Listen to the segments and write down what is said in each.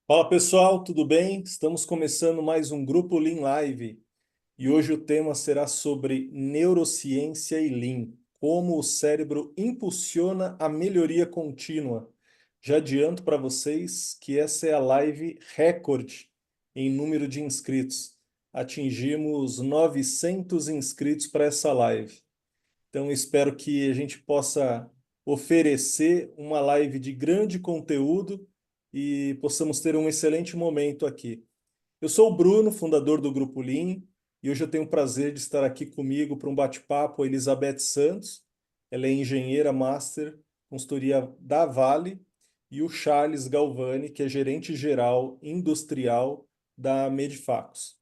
Fala pessoal, tudo bem? Estamos começando mais um Grupo Lean Live e hoje o tema será sobre neurociência e Lean, como o cérebro impulsiona a melhoria contínua. Já adianto para vocês que essa é a live recorde em número de inscritos. Atingimos 900 inscritos para essa live. Então espero que a gente possa oferecer uma live de grande conteúdo e possamos ter um excelente momento aqui. Eu sou o Bruno, fundador do Grupo Lean, e hoje eu tenho o prazer de estar aqui comigo para um bate-papo a Elizabeth Santos. Ela é engenheira master, consultoria da Vale, e o Charles Galvani, que é gerente geral industrial da Medifacos.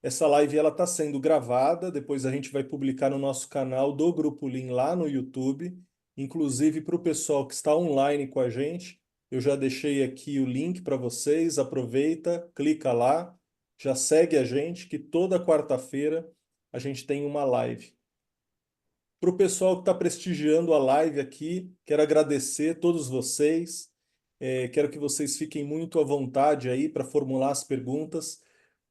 Essa live ela está sendo gravada, depois a gente vai publicar no nosso canal do Grupo Lean lá no YouTube, inclusive para o pessoal que está online com a gente. Eu já deixei aqui o link para vocês, aproveita, clica lá, já segue a gente, que toda quarta-feira a gente tem uma live. Para o pessoal que está prestigiando a live aqui, quero agradecer a todos vocês. Quero que vocês fiquem muito à vontade aí para formular as perguntas.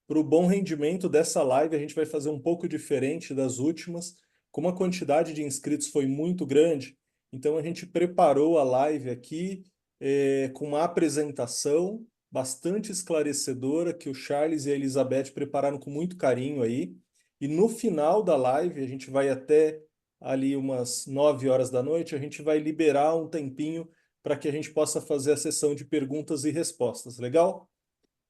Para o bom rendimento dessa live, a gente vai fazer um pouco diferente das últimas. Como a quantidade de inscritos foi muito grande, então a gente preparou a live aqui com uma apresentação bastante esclarecedora que o Charles e a Elizabeth prepararam com muito carinho aí. E no final da live, a gente vai até ali umas 9 horas da noite, a gente vai liberar um tempinho para que a gente possa fazer a sessão de perguntas e respostas. Legal?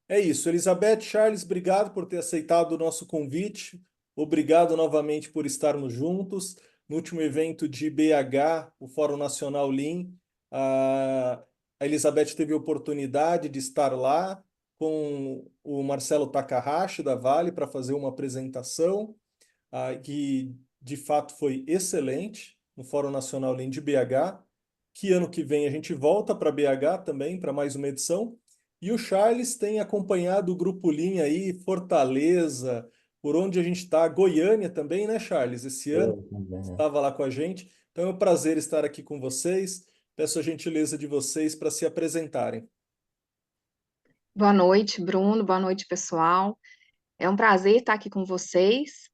É isso. Elizabeth, Charles, obrigado por ter aceitado o nosso convite. Obrigado novamente por estarmos juntos. No último evento de BH, o Fórum Nacional Lean, a Elizabeth teve a oportunidade de estar lá com o Marcelo Takahashi, da Vale, para fazer uma apresentação, que de fato foi excelente no Fórum Nacional Lean de BH. Que ano que vem a gente volta para BH também, para mais uma edição. E o Charles tem acompanhado o Grupo Lean aí, Fortaleza, por onde a gente está, Goiânia também, né, Charles? Esse ano Também, né? estava lá com a gente. Então é um prazer estar aqui com vocês. Peço a gentileza de vocês para se apresentarem. Boa noite, Bruno. Boa noite, pessoal. É um prazer estar aqui com vocês.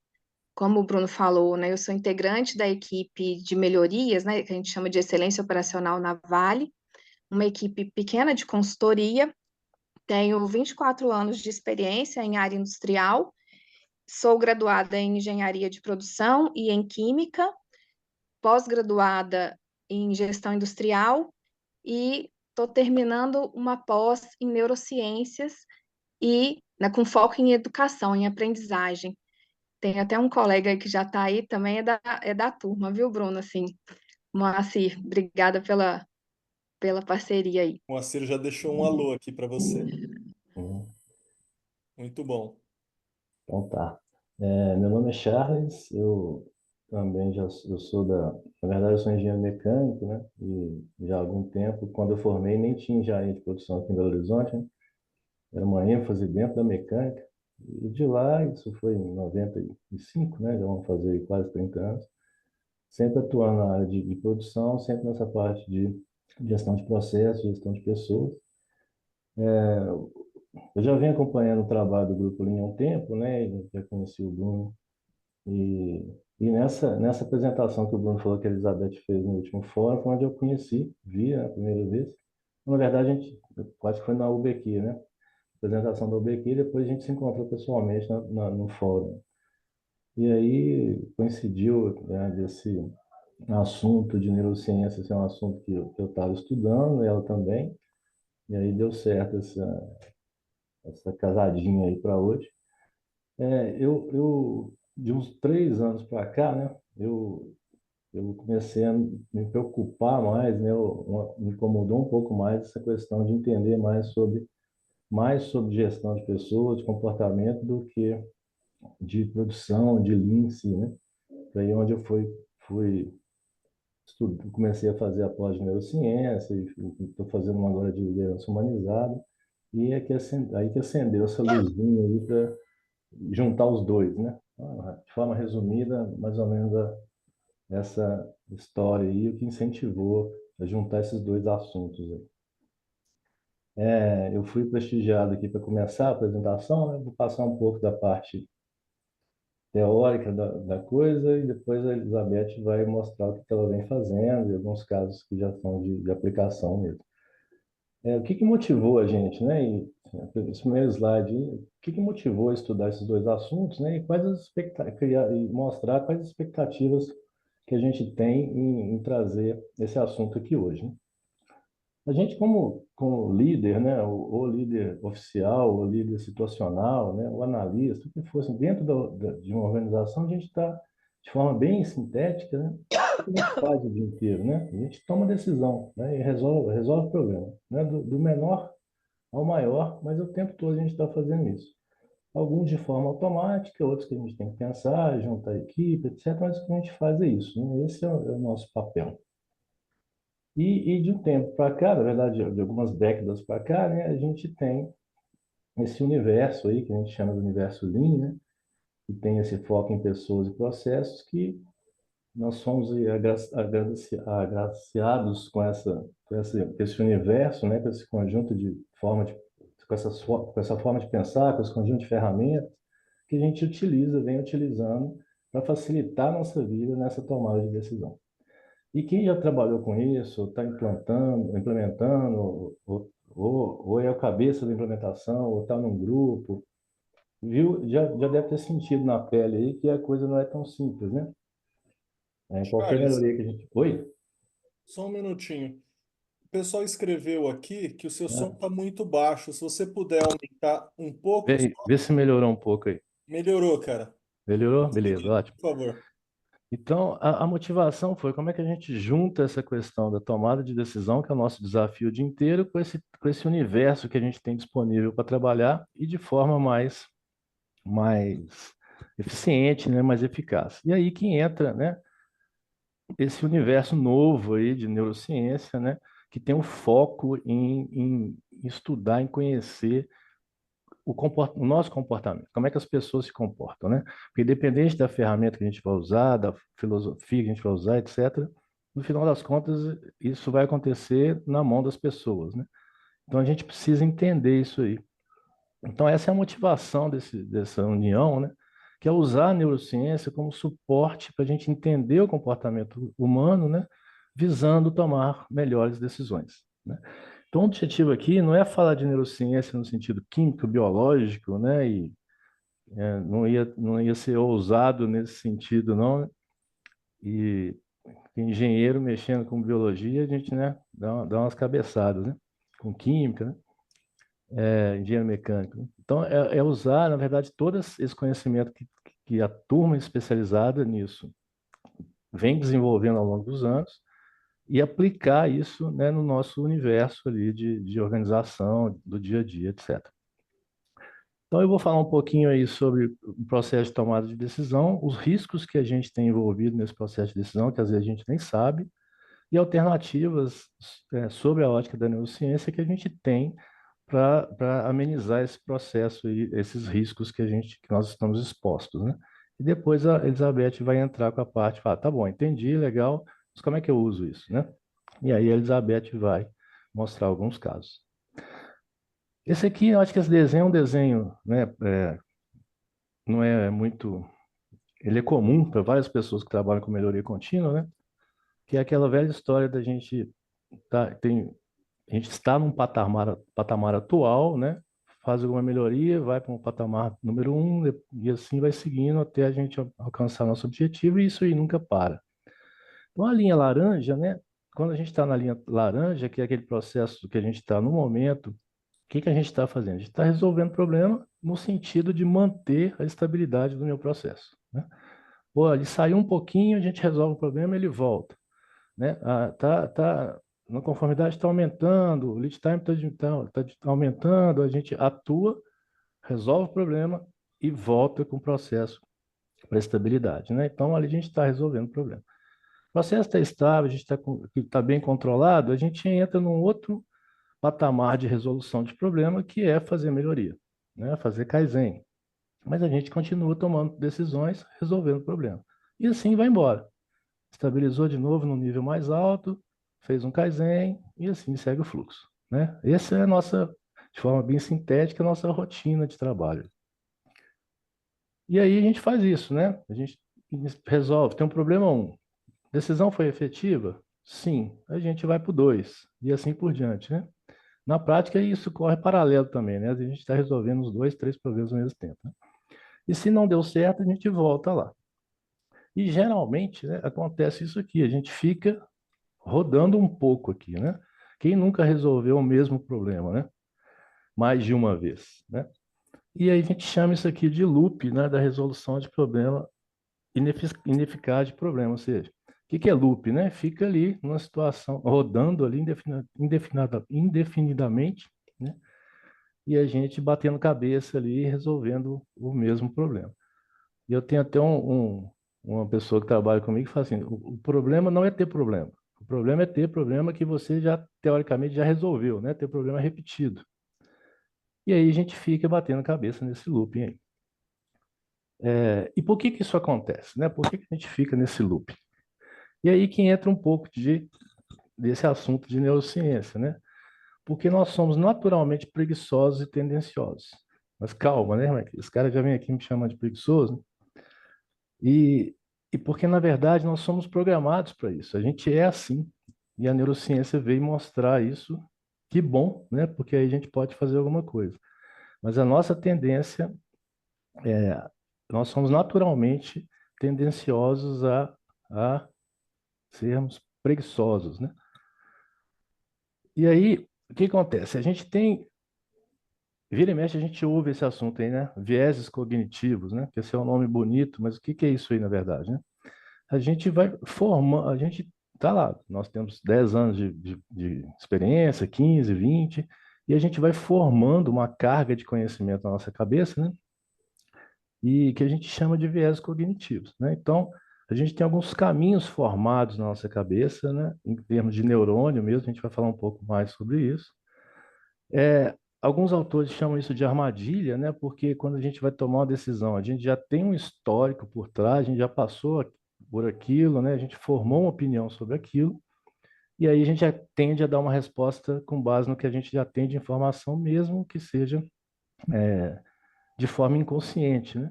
Como o Bruno falou, né, eu sou integrante da equipe de melhorias, né, que a gente chama de excelência operacional na Vale, uma equipe pequena de consultoria. Tenho 24 anos de experiência em área industrial. Sou graduada em engenharia de produção e em química, pós-graduada em gestão industrial e estou terminando uma pós em neurociências e né, com foco em educação, em aprendizagem. Tem até um colega aí que já está aí, também é da turma, viu, Bruno? Assim, Moacir, obrigada pela parceria aí. O Moacir já deixou um alô aqui para você. Uhum. Muito bom. Então tá. Meu nome é Charles, eu também eu sou na verdade eu sou engenheiro mecânico, né? E já há algum tempo, quando eu formei, nem tinha engenharia de produção aqui em Belo Horizonte, né? Era uma ênfase dentro da mecânica. E de lá, isso foi em 95, né? Já vamos fazer quase 30 anos. Sempre atuando na área de produção, sempre nessa parte de gestão de processos, gestão de pessoas. Eu já venho acompanhando o trabalho do Grupo Linha há um tempo, né? Já conheci o Bruno. E, nessa apresentação que o Bruno falou que a Elizabeth fez no último fórum, foi onde eu conheci, vi a primeira vez. Na verdade, a gente quase que foi na UBQ, né? Apresentação da UBQ, e depois a gente se encontrou pessoalmente no fórum. E aí coincidiu, né, desse assunto de neurociência ser um assunto que eu estava estudando, ela também. E aí deu certo essa casadinha aí para hoje. De uns 3 anos para cá, né, eu comecei a me preocupar mais, né, me incomodou um pouco mais essa questão de entender mais sobre gestão de pessoas, de comportamento, do que de produção, de Lean em si, né? Daí onde eu fui comecei a fazer a pós de neurociência, e estou fazendo uma agora de liderança humanizada, e aí que acendeu essa luzinha aí para juntar os dois, né? De forma resumida, mais ou menos essa história aí, o que incentivou a juntar esses dois assuntos aí. Eu fui prestigiado aqui para começar a apresentação, né? Vou passar um pouco da parte teórica da coisa e depois a Elizabeth vai mostrar o que ela vem fazendo e alguns casos que já são de aplicação mesmo. O que motivou a gente, né? Esse primeiro slide, o que motivou a estudar esses dois assuntos, né? E quais as expectativas, e mostrar quais as expectativas que a gente tem em trazer esse assunto aqui hoje, né? A gente, como líder, né, ou líder oficial, ou líder situacional, né, o analista, o que fosse, dentro de uma organização, a gente está, de forma bem sintética, né, o que a gente faz o dia inteiro, né? A gente toma decisão, né, e resolve o problema, né, do menor ao maior, mas o tempo todo a gente está fazendo isso. Alguns de forma automática, outros que a gente tem que pensar, juntar a equipe, etc. Mas o que a gente faz é isso, né? Esse é o nosso papel. E de um tempo para cá, na verdade, de algumas décadas para cá, né, a gente tem esse universo aí, que a gente chama de universo Lean, né, que tem esse foco em pessoas e processos, que nós somos agraciados com esse universo, né, com esse conjunto de forma de, com essa forma de pensar, com esse conjunto de ferramentas que a gente utiliza, vem utilizando para facilitar a nossa vida nessa tomada de decisão. E quem já trabalhou com isso, está implementando, ou é o cabeça da implementação, ou está num grupo, viu, já deve ter sentido na pele aí que a coisa não é tão simples, né? Qualquer Charles, melhoria que a gente... Oi? só um minutinho. O pessoal escreveu aqui que o seu som Ah, está muito baixo. Se você puder aumentar um pouco, vê se melhorou um pouco aí. melhorou, cara. Melhorou? Pode Beleza, seguir, ótimo. por favor. Então, a motivação foi como é que a gente junta essa questão da tomada de decisão, que é o nosso desafio o dia inteiro, com esse universo que a gente tem disponível para trabalhar e de forma mais eficiente, né, mais eficaz. E aí que entra, né, esse universo novo aí de neurociência, né, que tem um foco em estudar, em conhecer o nosso comportamento, como é que as pessoas se comportam, né? Porque independente da ferramenta que a gente vai usar, da filosofia que a gente vai usar, etc., no final das contas, isso vai acontecer na mão das pessoas, né? Então a gente precisa entender isso aí. Então, essa é a motivação dessa união, né? Que é usar a neurociência como suporte para a gente entender o comportamento humano, né? Visando tomar melhores decisões, né? Então, o objetivo aqui não é falar de neurociência no sentido químico, biológico, né? E não ia ser ousado nesse sentido, não, né? E engenheiro mexendo com biologia, a gente, né, dá umas cabeçadas, né? Com química, né? Engenheiro mecânico, né? Então, é usar, na verdade, todo esse conhecimento que a turma especializada nisso vem desenvolvendo ao longo dos anos e aplicar isso, né, no nosso universo ali de organização, do dia a dia, etc. Então, eu vou falar um pouquinho aí sobre o processo de tomada de decisão, os riscos que a gente tem envolvido nesse processo de decisão, que às vezes a gente nem sabe, e alternativas sobre a ótica da neurociência que a gente tem para amenizar esse processo e esses riscos que nós estamos expostos, né? E depois a Elizabeth vai entrar com a parte, fala, tá bom, entendi, legal, mas como é que eu uso isso, né? E aí a Elizabeth vai mostrar alguns casos. Esse aqui, eu acho que esse desenho é um desenho, né? Não é muito, ele é comum para várias pessoas que trabalham com melhoria contínua, né? Que é aquela velha história da gente a gente está num patamar atual, né? Faz alguma melhoria, vai para um patamar número um, e assim vai seguindo até a gente alcançar nosso objetivo, e isso aí nunca para. Então, a linha laranja, né? Quando a gente está na linha laranja, que é aquele processo que a gente está no momento, o que a gente está fazendo? A gente está resolvendo o problema no sentido de manter a estabilidade do meu processo, né? Pô, ele saiu um pouquinho, a gente resolve o problema, ele volta, né? Na conformidade está aumentando, o lead time está aumentando, a gente atua, resolve o problema e volta com o processo para estabilidade, né? Então, ali a gente está resolvendo o problema. O processo está estável, a gente está bem controlado, a gente entra num outro patamar de resolução de problema, que é fazer melhoria, né? Fazer Kaizen. Mas a gente continua tomando decisões, resolvendo o problema. E assim vai embora. Estabilizou de novo no nível mais alto, fez um Kaizen e assim segue o fluxo. né? Essa é a nossa, de forma bem sintética, a nossa rotina de trabalho. E aí a gente faz isso, né? A gente resolve. Tem um problema um. Decisão foi efetiva? Sim. A gente vai para o 2 e assim por diante, né? Na prática, isso corre paralelo também, né? A gente está resolvendo os dois, três problemas ao mesmo tempo, né? E se não deu certo, a gente volta lá. E geralmente, né, acontece isso aqui, a gente fica rodando um pouco aqui, né? Quem nunca resolveu o mesmo problema, né? Mais de uma vez, né? E aí a gente chama isso aqui de loop, né, da resolução de problema ineficaz de problema, ou seja, o que é loop, né? Fica ali numa situação, rodando ali indefinidamente, né? E a gente batendo cabeça ali e resolvendo o mesmo problema. E eu tenho até uma pessoa que trabalha comigo que fala assim, o problema não é ter problema, o problema é ter problema que você já, teoricamente, já resolveu, né? Ter problema repetido. E aí a gente fica batendo cabeça nesse looping aí. E por que que isso acontece, né? Por que que a gente fica nesse loop? E aí que entra um pouco desse assunto de neurociência, né? Porque nós somos naturalmente preguiçosos e tendenciosos. Mas calma, né, Mike? Esse cara já vem aqui me chamando de preguiçoso, né? E, e porque, na verdade, nós somos programados para isso. A gente é assim. E a neurociência veio mostrar isso. Que bom, né? Porque aí a gente pode fazer alguma coisa. Mas a nossa tendência é, nós somos naturalmente tendenciosos a sermos preguiçosos, né? E aí, o que acontece? A gente tem, vira e mexe, a gente ouve esse assunto aí, né? Vieses cognitivos, né? Que esse é um nome bonito, mas o que que é isso aí, na verdade, né? A gente vai formando, a gente tá lá, nós temos 10 anos de experiência, 15, 20, e a gente vai formando uma carga de conhecimento na nossa cabeça, né? E que a gente chama de viés cognitivos, né? Então, a gente tem alguns caminhos formados na nossa cabeça, né? Em termos de neurônio mesmo, a gente vai falar um pouco mais sobre isso. Alguns autores chamam isso de armadilha, né? Porque quando a gente vai tomar uma decisão, a gente já tem um histórico por trás, a gente já passou por aquilo, né? A gente formou uma opinião sobre aquilo, e aí a gente já tende a dar uma resposta com base no que a gente já tem de informação, mesmo que seja de forma inconsciente, né?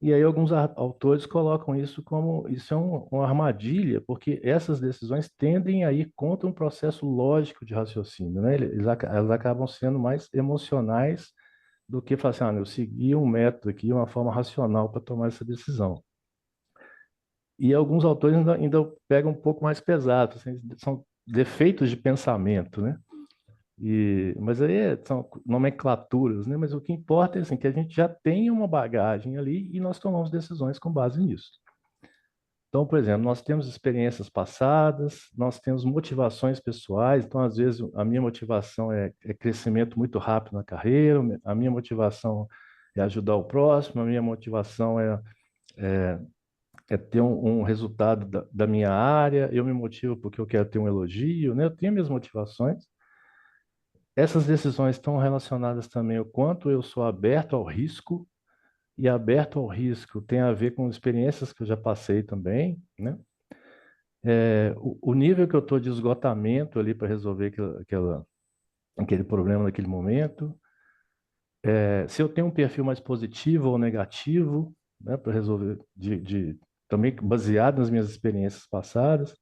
E aí alguns autores colocam isso como isso é uma armadilha, porque essas decisões tendem a ir contra um processo lógico de raciocínio, né? Elas acabam sendo mais emocionais do que falar assim, eu segui um método aqui, uma forma racional para tomar essa decisão. E alguns autores ainda pegam um pouco mais pesado, assim, são defeitos de pensamento, né? Mas aí são nomenclaturas, né? Mas o que importa é assim, que a gente já tem uma bagagem ali e nós tomamos decisões com base nisso. Então, por exemplo, nós temos experiências passadas, nós temos motivações pessoais. Então, às vezes, a minha motivação é crescimento muito rápido na carreira, a minha motivação é ajudar o próximo, a minha motivação é ter um resultado da minha área, eu me motivo porque eu quero ter um elogio, né? Eu tenho minhas motivações. Essas decisões estão relacionadas também ao quanto eu sou aberto ao risco, e aberto ao risco tem a ver com experiências que eu já passei também, né? O nível que eu estou de esgotamento ali para resolver aquele problema naquele momento. Se eu tenho um perfil mais positivo ou negativo, né, para resolver, também baseado nas minhas experiências passadas.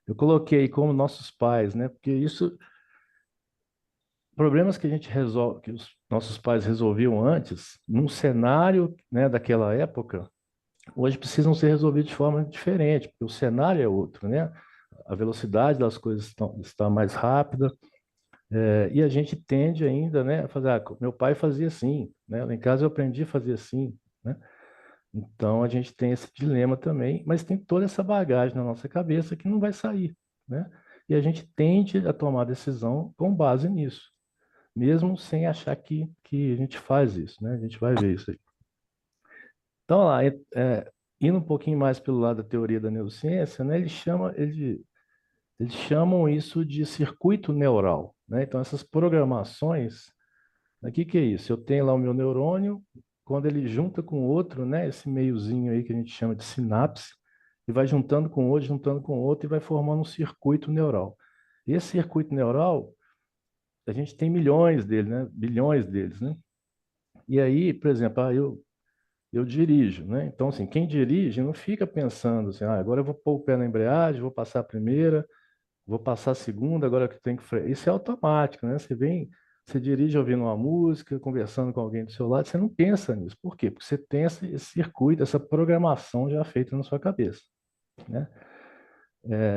Eu coloquei como nossos pais, né? Porque isso problemas que a gente resolve, que os nossos pais resolviam antes, num cenário, né, daquela época, hoje precisam ser resolvidos de forma diferente, porque o cenário é outro, né? A velocidade das coisas está mais rápida, e a gente tende ainda, né, a fazer, meu pai fazia assim, né? Lá em casa eu aprendi a fazer assim, né? Então a gente tem esse dilema também, mas tem toda essa bagagem na nossa cabeça que não vai sair, né? E a gente tende a tomar decisão com base nisso mesmo sem achar que a gente faz isso, né? A gente vai ver isso aí. Então, lá, indo um pouquinho mais pelo lado da teoria da neurociência, né? Eles chamam isso de circuito neural, né? Então, essas programações, o que que é isso? Eu tenho lá o meu neurônio, quando ele junta com o outro, né? Esse meiozinho aí que a gente chama de sinapse, e vai juntando com o outro e vai formando um circuito neural. Esse circuito neural a gente tem milhões deles, né? Bilhões deles, né? E aí, por exemplo, eu dirijo, né? Então, assim, quem dirige não fica pensando assim, agora eu vou pôr o pé na embreagem, vou passar a primeira, vou passar a segunda, agora que tem que frear. Isso é automático, né? Você dirige ouvindo uma música, conversando com alguém do seu lado, você não pensa nisso. Por quê? Porque você tem esse circuito, essa programação já feita na sua cabeça, né?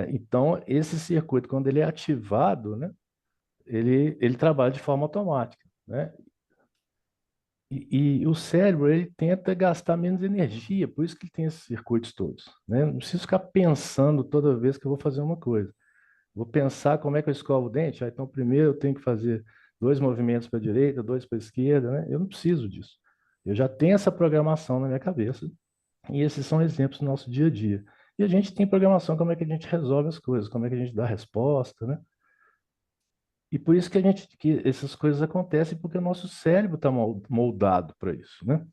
Então, esse circuito, quando ele é ativado, né? Ele trabalha de forma automática, né? E o cérebro, ele tenta gastar menos energia, por isso que ele tem esses circuitos todos, né? Não preciso ficar pensando toda vez que eu vou fazer uma coisa. Vou pensar como é que eu escovo o dente. Então, primeiro eu tenho que fazer 2 movimentos para a direita, 2 para a esquerda, né? Eu não preciso disso. Eu já tenho essa programação na minha cabeça. E esses são exemplos do nosso dia a dia. E a gente tem programação como é que a gente resolve as coisas, como é que a gente dá resposta, né? E por isso que essas coisas acontecem, porque o nosso cérebro está moldado para isso, né?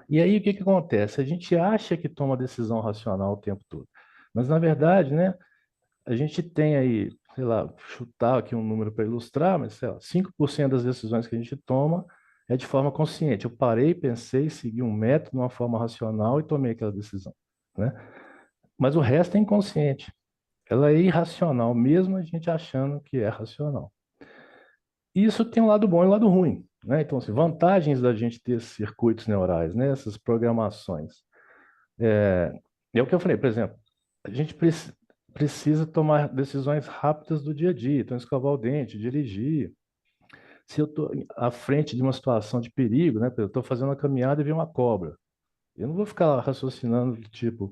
E aí o que acontece? A gente acha que toma decisão racional o tempo todo. Mas, na verdade, né, a gente tem aí, sei lá, chutar aqui um número para ilustrar, mas sei lá, 5% das decisões que a gente toma é de forma consciente. Eu parei, pensei, segui um método, de uma forma racional e tomei aquela decisão, né? Mas o resto é inconsciente. Ela é irracional, mesmo a gente achando que é racional. Isso tem um lado bom e um lado ruim, né? Então, assim, vantagens da gente ter esses circuitos neurais, né? Essas programações. É, é o que eu falei, por exemplo, a gente precisa tomar decisões rápidas do dia a dia, então escovar o dente, dirigir. Se eu estou à frente de uma situação de perigo, né? Eu estou fazendo uma caminhada e vi uma cobra. Eu não vou ficar raciocinando, tipo,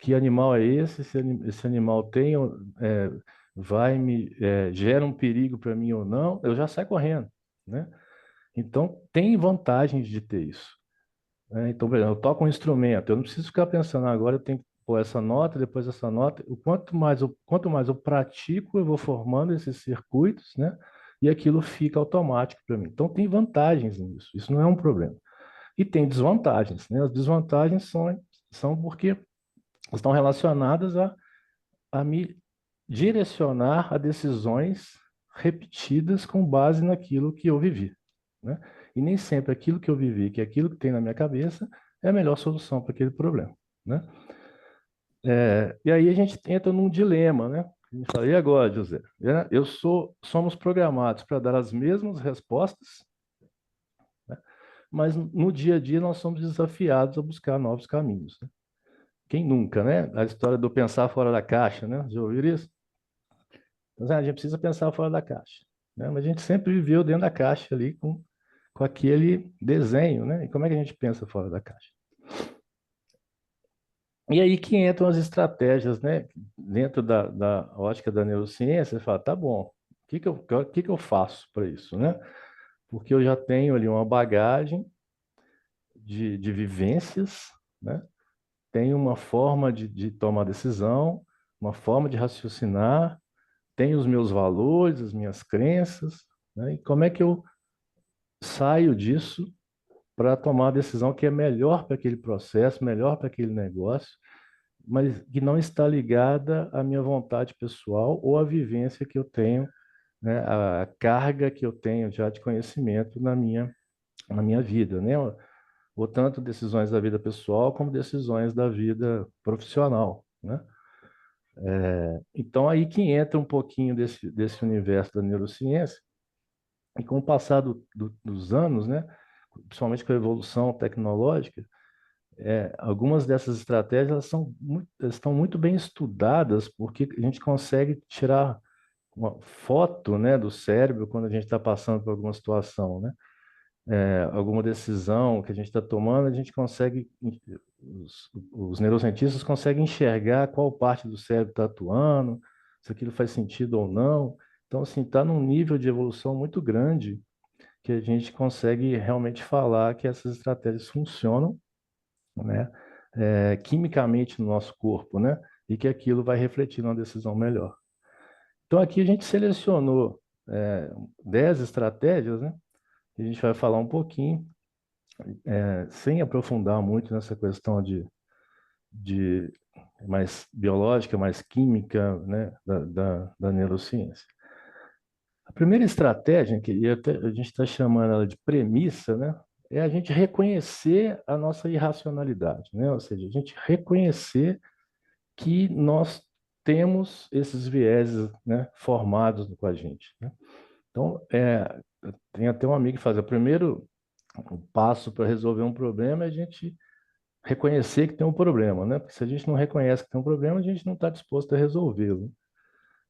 que animal é esse? Esse animal tem, é, gera um perigo para mim ou não? Eu já saio correndo, né? Então, tem vantagens de ter isso, né? Então, por exemplo, eu toco um instrumento, eu não preciso ficar pensando, agora eu tenho que pôr essa nota, depois essa nota. Quanto mais eu pratico, eu vou formando esses circuitos, né? E aquilo fica automático para mim. Então, tem vantagens nisso, isso não é um problema. E tem desvantagens, né? As desvantagens são porque estão relacionadas a me direcionar a decisões repetidas com base naquilo que eu vivi, né? E nem sempre aquilo que eu vivi, que é aquilo que tem na minha cabeça, é a melhor solução para aquele problema, né? E aí a gente entra num dilema, né? A gente fala, e agora, José? Somos programados para dar as mesmas respostas, né? Mas no dia a dia nós somos desafiados a buscar novos caminhos, né? Quem nunca, né? A história do pensar fora da caixa, né? Já ouviram isso? Então, a gente precisa pensar fora da caixa, né? Mas a gente sempre viveu dentro da caixa ali com aquele desenho, né? E como é que a gente pensa fora da caixa? E aí que entram as estratégias, né? Dentro da ótica da neurociência, você fala, tá bom, o que que eu faço para isso, né? Porque eu já tenho ali uma bagagem de vivências, né? Tenho uma forma de tomar decisão, uma forma de raciocinar, tenho os meus valores, as minhas crenças, né? E como é que eu saio disso para tomar a decisão que é melhor para aquele processo, melhor para aquele negócio, mas que não está ligada à minha vontade pessoal ou à vivência que eu tenho, né? A carga que eu tenho já de conhecimento na minha vida, né? Ou tanto decisões da vida pessoal como decisões da vida profissional, né? Então, aí que entra um pouquinho desse universo da neurociência, e com o passar dos anos, né, principalmente com a evolução tecnológica, algumas dessas estratégias elas estão muito bem estudadas, porque a gente consegue tirar uma foto, né, do cérebro quando a gente está passando por alguma situação, né? Alguma decisão que a gente está tomando, a gente consegue, os neurocientistas conseguem enxergar qual parte do cérebro está atuando, se aquilo faz sentido ou não. Então, assim, está num nível de evolução muito grande que a gente consegue realmente falar que essas estratégias funcionam, né, quimicamente no nosso corpo, né, e que aquilo vai refletir numa decisão melhor. Então, aqui a gente selecionou 10 estratégias, né, que a gente vai falar um pouquinho, sem aprofundar muito nessa questão de mais biológica, mais química, né, da neurociência. A primeira estratégia, a gente está chamando ela de premissa, né? É a gente reconhecer a nossa irracionalidade, né? Ou seja, a gente reconhecer que nós temos esses vieses, né, formados com a gente, né? Então, tem até um amigo que faz, o primeiro passo para resolver um problema é a gente reconhecer que tem um problema, né? Porque se a gente não reconhece que tem um problema, a gente não está disposto a resolvê-lo.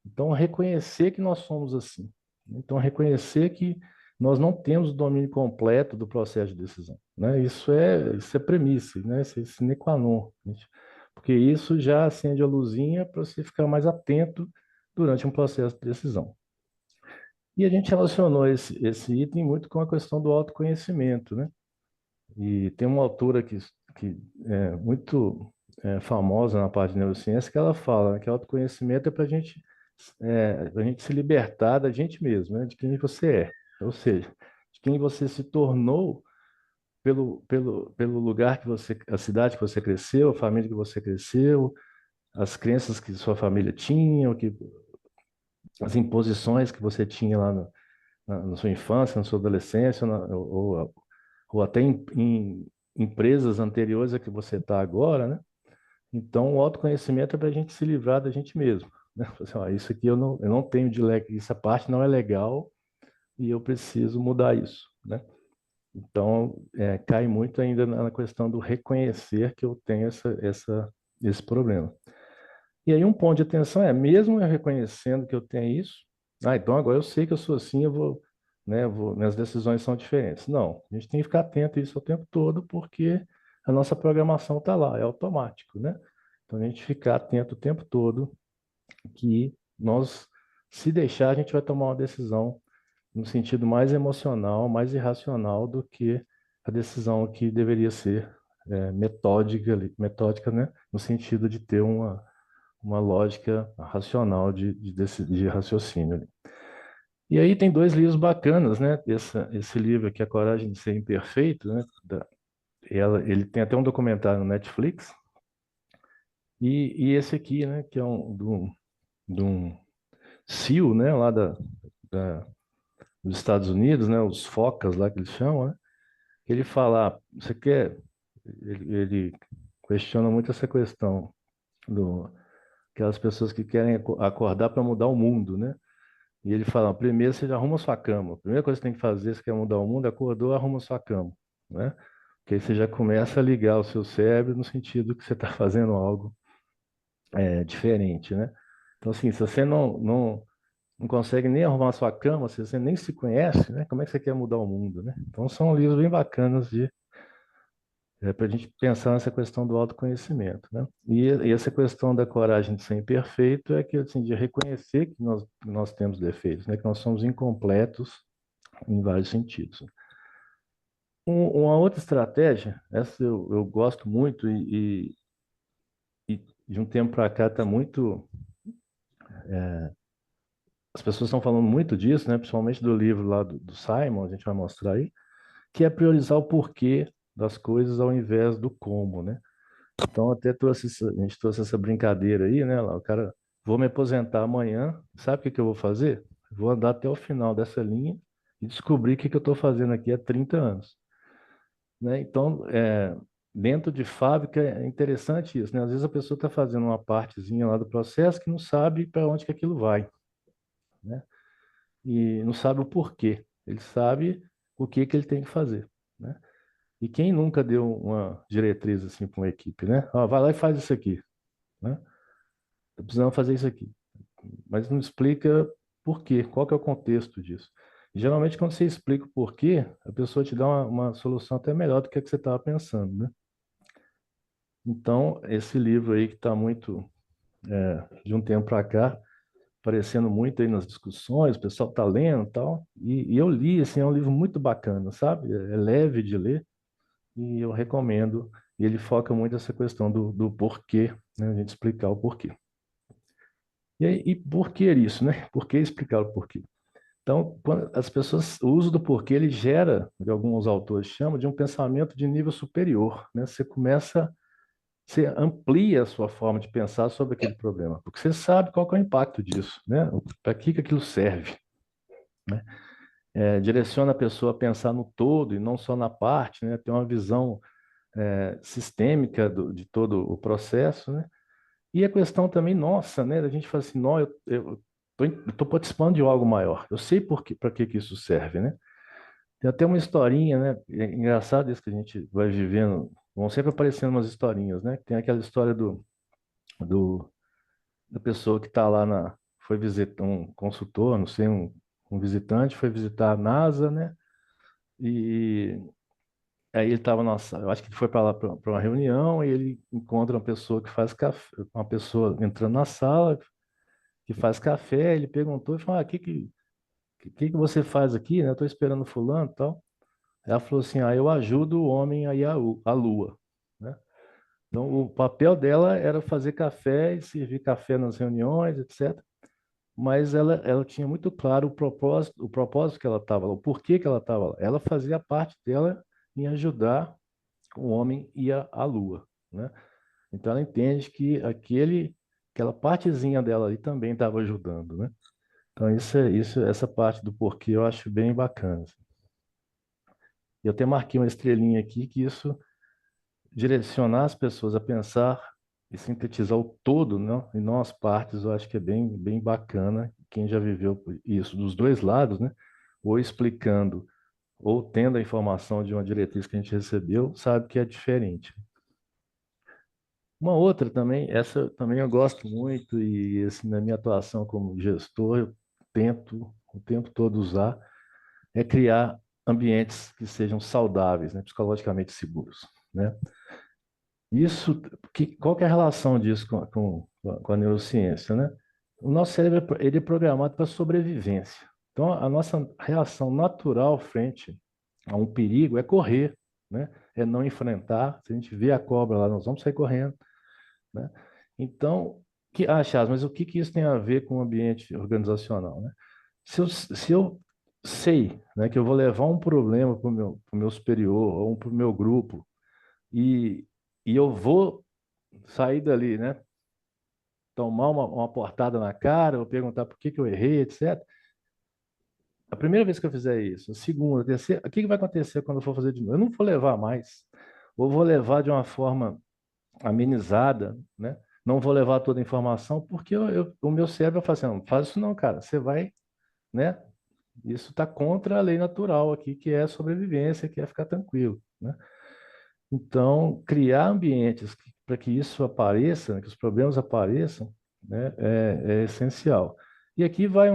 Então, reconhecer que nós somos assim. Então, reconhecer que nós não temos o domínio completo do processo de decisão, né? Isso é premissa, né? Isso é sine qua non, gente. Porque isso já acende a luzinha para você ficar mais atento durante um processo de decisão. E a gente relacionou esse item muito com a questão do autoconhecimento, né? E tem uma autora que é muito famosa na parte de neurociência que ela fala, né, que autoconhecimento é para a gente se libertar da gente mesmo, né, de quem você é, ou seja, de quem você se tornou pelo lugar que você, a cidade que você cresceu, a família que você cresceu, as crenças que sua família tinha, as imposições que você tinha lá na sua infância, na sua adolescência, ou até em empresas anteriores a que você está agora, né? Então, o autoconhecimento é para a gente se livrar da gente mesmo, né? Assim, ó, isso aqui eu não tenho de legal, essa parte não é legal e eu preciso mudar isso, né? Então, cai muito ainda na questão do reconhecer que eu tenho esse problema. E aí um ponto de atenção é, mesmo eu reconhecendo que eu tenho isso, então agora eu sei que eu sou assim, minhas decisões são diferentes. Não, a gente tem que ficar atento a isso o tempo todo, porque a nossa programação está lá, é automático, né? Então a gente ficar atento o tempo todo que nós, se deixar, a gente vai tomar uma decisão no sentido mais emocional, mais irracional do que a decisão que deveria ser metódica, né? No sentido de ter uma lógica racional de raciocínio ali. E aí tem dois livros bacanas, né? Esse livro aqui, A Coragem de Ser Imperfeito, né? Ele tem até um documentário no Netflix. E esse aqui, né? Que é de um SEAL, né? Lá dos Estados Unidos, né? Os focas lá que eles chamam, né? Ele fala, você quer... Ele questiona muito essa questão aquelas pessoas que querem acordar para mudar o mundo, né? E ele fala, primeiro você já arruma sua cama. A primeira coisa que você tem que fazer se quer mudar o mundo, acordou, arruma sua cama, né? Porque aí você já começa a ligar o seu cérebro no sentido que você está fazendo algo diferente, né? Então, assim, se você não consegue nem arrumar sua cama, se você nem se conhece, né? Como é que você quer mudar o mundo, né? Então, são livros bem bacanas para a gente pensar nessa questão do autoconhecimento, né? E essa questão da coragem de ser imperfeito é que, assim, de reconhecer que nós temos defeitos, né? Que nós somos incompletos em vários sentidos. Uma outra estratégia, essa eu gosto muito e de um tempo para cá está muito... As pessoas estão falando muito disso, né? Principalmente do livro lá do Simon, a gente vai mostrar aí, que é priorizar o porquê das coisas ao invés do como, né? Então, até a gente trouxe essa brincadeira aí, né? Lá, o cara, vou me aposentar amanhã, sabe o que que eu vou fazer? Vou andar até o final dessa linha e descobrir o que que eu estou fazendo aqui há 30 anos, né? Então, dentro de fábrica é interessante isso, né? Às vezes a pessoa está fazendo uma partezinha lá do processo que não sabe para onde que aquilo vai, né? E não sabe o porquê. Ele sabe o que que ele tem que fazer, né? E quem nunca deu uma diretriz assim para uma equipe, né? Ó, vai lá e faz isso aqui, né? Tô precisando fazer isso aqui. Mas não explica por quê, qual que é o contexto disso. E, geralmente, quando você explica o porquê, a pessoa te dá uma solução até melhor do que a que você estava pensando, né? Então, esse livro aí que está muito, de um tempo para cá, aparecendo muito aí nas discussões, o pessoal está lendo e tal, e eu li, assim, é um livro muito bacana, sabe? É leve de ler, e eu recomendo, e ele foca muito essa questão do porquê, né? A gente explicar o porquê. E aí, e por que isso, né? Por que explicar o porquê? Então, quando as pessoas, o uso do porquê, ele gera, o que alguns autores chamam de um pensamento de nível superior, né? Você amplia a sua forma de pensar sobre aquele problema, porque você sabe qual que é o impacto disso, né? Para que que aquilo serve, né? Direciona a pessoa a pensar no todo e não só na parte, né? Ter uma visão sistêmica de todo o processo, né? E a questão também nossa, né? A gente fala assim, não, eu estou participando de algo maior. Eu sei para que isso serve, né? Tem até uma historinha, né? É engraçado isso que a gente vai vivendo. Vão sempre aparecendo umas historinhas, né? Tem aquela história do da pessoa que está lá foi visitar um consultor, não sei, um visitante, foi visitar a NASA, né? E aí ele estava nossa, eu acho que ele foi para lá para uma reunião e ele encontra uma pessoa que faz café, uma pessoa entrando na sala que faz café. Ele perguntou e falou: que você faz aqui, né? Eu estou esperando fulano, e tal. Ela falou assim: eu ajudo o homem a ir à Lua, né? Então, o papel dela era fazer café e servir café nas reuniões, etc. Mas ela tinha muito claro o propósito que ela estava lá, o porquê que ela estava lá. Ela fazia parte dela em ajudar o homem a ir à Lua, né? Então, ela entende que aquela partezinha dela ali também estava ajudando, né? Então, essa parte do porquê eu acho bem bacana, assim. Eu até marquei uma estrelinha aqui que isso direcionar as pessoas a pensar e sintetizar o todo, não, e não as partes, eu acho que é bem bacana. Quem já viveu isso dos dois lados, né? Ou explicando, ou tendo a informação de uma diretriz que a gente recebeu, sabe que é diferente. Uma outra também, essa também eu gosto muito e assim, na minha atuação como gestor, eu tento o tempo todo usar, é criar ambientes que sejam saudáveis, né? Psicologicamente seguros, né? Isso, qual que é a relação disso com a neurociência, né? O nosso cérebro ele é programado para sobrevivência. Então, a nossa reação natural frente a um perigo é correr, né? É não enfrentar. Se a gente vê a cobra lá, nós vamos sair correndo, né? Então, mas o que isso tem a ver com o ambiente organizacional, né? Se eu sei, né, que eu vou levar um problema para o meu superior ou para o meu grupo e, e eu vou sair dali, né? Tomar uma portada na cara, ou perguntar por que eu errei, etc. A primeira vez que eu fizer isso, a segunda, a terceira, o que vai acontecer quando eu for fazer de novo? Eu não vou levar mais, ou vou levar de uma forma amenizada, né? Não vou levar toda a informação, porque o meu cérebro vai falar assim: não faz isso não, cara, você vai, né? Isso está contra a lei natural aqui, que é a sobrevivência, que é ficar tranquilo, né? Então, criar ambientes para que isso apareça, né, que os problemas apareçam, né, é essencial. E aqui vai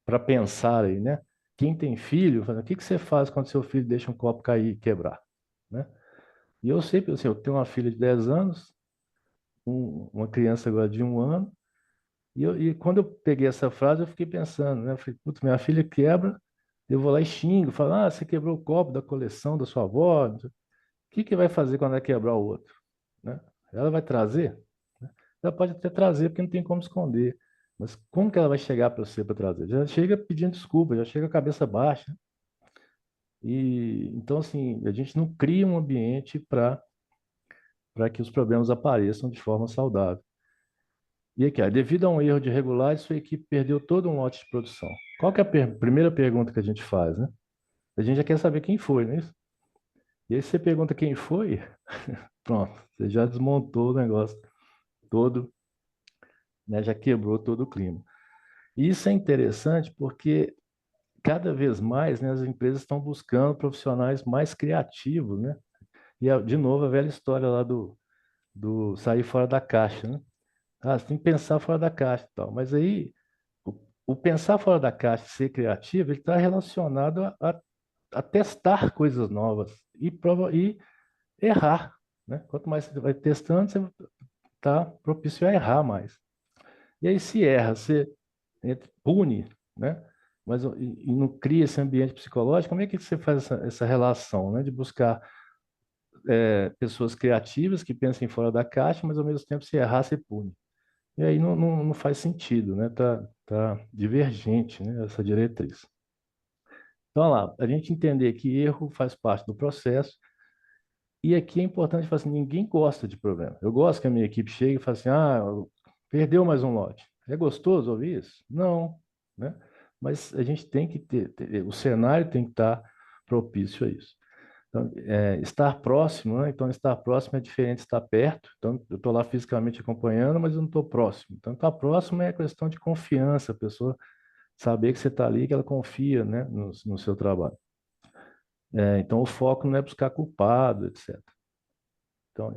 para pensar aí, né? Quem tem filho, o que você faz quando seu filho deixa um copo cair e quebrar, né? E eu sempre, assim, eu tenho uma filha de 10 anos, uma criança agora de 1 ano, e quando eu peguei essa frase, eu fiquei pensando, né? Eu falei: putz, minha filha quebra, eu vou lá e xingo, falo: você quebrou o copo da coleção da sua avó. O que vai fazer quando ela quebrar o outro, né? Ela vai trazer, né? Ela pode até trazer, porque não tem como esconder. Mas como que ela vai chegar para você para trazer? Já chega pedindo desculpa, já chega com a cabeça baixa. E então, assim, a gente não cria um ambiente para que os problemas apareçam de forma saudável. E aqui, devido a um erro de regulagem, sua equipe perdeu todo um lote de produção. Qual que é a primeira pergunta que a gente faz, né? A gente já quer saber quem foi, não é isso? E aí você pergunta quem foi, pronto, você já desmontou o negócio todo, né? Já quebrou todo o clima. E isso é interessante porque cada vez mais, né, as empresas estão buscando profissionais mais criativos, né? E, de novo, a velha história lá do sair fora da caixa, né? Você tem que pensar fora da caixa e tal. Mas aí, o pensar fora da caixa, ser criativo, ele está relacionado a testar coisas novas e errar, né? Quanto mais você vai testando, você está propício a errar mais. E aí, se erra, você pune, né? Mas e não cria esse ambiente psicológico. Como é que você faz essa relação, né? De buscar pessoas criativas que pensem fora da caixa, mas ao mesmo tempo, se errar, você pune. E aí não faz sentido, né? Tá divergente, né? Essa diretriz. Então, olha lá, a gente entender que erro faz parte do processo. E aqui é importante falar assim: ninguém gosta de problema. Eu gosto que a minha equipe chegue e fale assim: perdeu mais um lote. É gostoso ouvir isso? Não, né? Mas a gente tem que o cenário tem que estar propício a isso. Então, estar próximo, né? Então, estar próximo é diferente de estar perto. Então, eu estou lá fisicamente acompanhando, mas eu não estou próximo. Então, estar próximo é questão de confiança, a pessoa saber que você está ali, que ela confia, né, no seu trabalho. Então, o foco não é buscar culpado, etc. Então,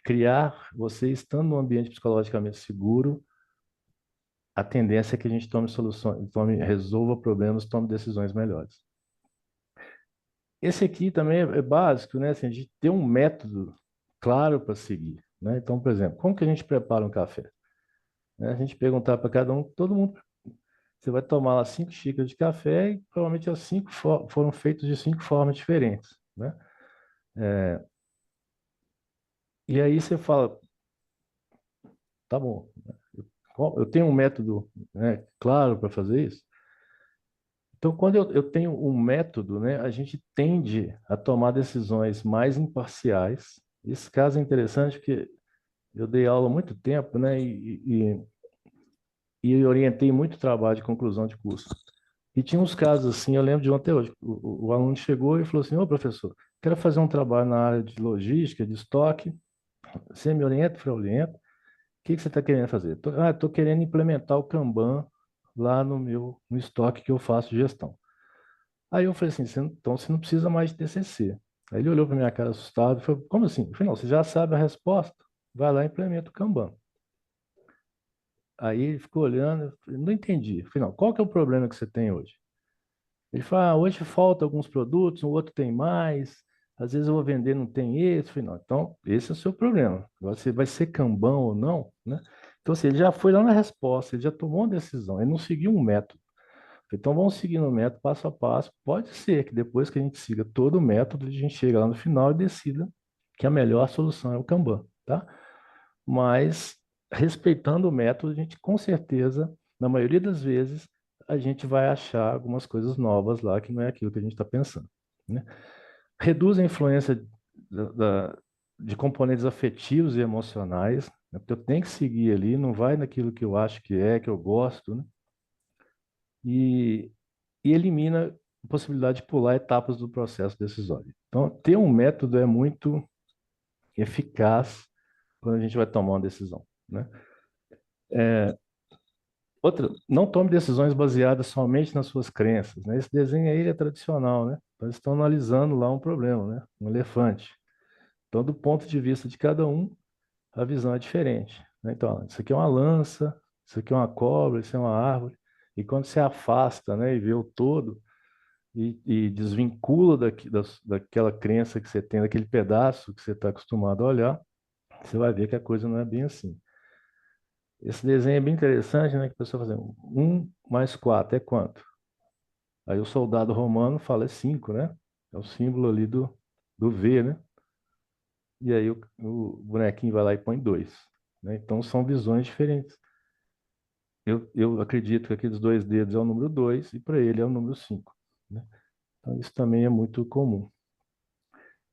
criar, você estando num ambiente psicologicamente seguro, a tendência é que a gente tome soluções, resolva problemas, tome decisões melhores. Esse aqui também é básico, né? Assim, a gente ter um método claro para seguir, né? Então, por exemplo, como que a gente prepara um café? Né? A gente perguntar para cada um, todo mundo, você vai tomar lá 5 xícaras de café e provavelmente as 5 foram feitas de 5 formas diferentes, né? E aí você fala, tá bom, eu tenho um método, né, claro para fazer isso. Então, quando eu tenho um método, né, a gente tende a tomar decisões mais imparciais. Esse caso é interessante porque eu dei aula há muito tempo, né, e eu orientei muito trabalho de conclusão de curso. E tinha uns casos assim, eu lembro de um até hoje. O aluno chegou e falou assim: Ô professor, quero fazer um trabalho na área de logística, de estoque. Você me orienta? Eu falei: oriento. O que você está querendo fazer? Estou querendo implementar o Kanban lá no estoque que eu faço gestão. Aí eu falei assim: então você não precisa mais de TCC. Aí ele olhou para minha cara assustado e falou: como assim? Eu falei: não, você já sabe a resposta, vai lá e implementa o Kanban. Aí ele ficou olhando, eu falei, não entendi. Eu falei: não, qual que é o problema que você tem hoje? Ele falou: hoje falta alguns produtos, o outro tem mais, às vezes eu vou vender, não tem esse. Eu falei: não, então esse é o seu problema. Você vai ser Kanban ou não, né? Então, assim, ele já foi lá na resposta, ele já tomou uma decisão, ele não seguiu um método. Então vamos seguindo o método passo a passo. Pode ser que depois que a gente siga todo o método, a gente chega lá no final e decida que a melhor solução é o Kanban, tá? Mas respeitando o método, a gente com certeza, na maioria das vezes, a gente vai achar algumas coisas novas lá que não é aquilo que a gente está pensando, né? Reduz a influência de componentes afetivos e emocionais, né? Porque eu tenho que seguir ali, não vai naquilo que eu acho que eu gosto, né? E elimina a possibilidade de pular etapas do processo decisório. Então, ter um método é muito eficaz quando a gente vai tomar uma decisão, né? Outra, não tome decisões baseadas somente nas suas crenças, né? Esse desenho aí é tradicional, né? Então, eles estão analisando lá um problema, né? Um elefante. Então, do ponto de vista de cada um, a visão é diferente, né? Então, isso aqui é uma lança, isso aqui é uma cobra, isso é uma árvore. E quando você afasta, né, e vê o todo, e desvincula daquela crença que você tem, daquele pedaço que você está acostumado a olhar, você vai ver que a coisa não é bem assim. Esse desenho é bem interessante, né? Que a pessoa fala assim, 1 mais 4 é quanto? Aí o soldado romano fala é 5, né? É o símbolo ali do V, né? E aí o bonequinho vai lá e põe 2, né? Então são visões diferentes. Eu acredito que aqueles 2 dedos é o número 2 e para ele é o número 5, né? Então isso também é muito comum.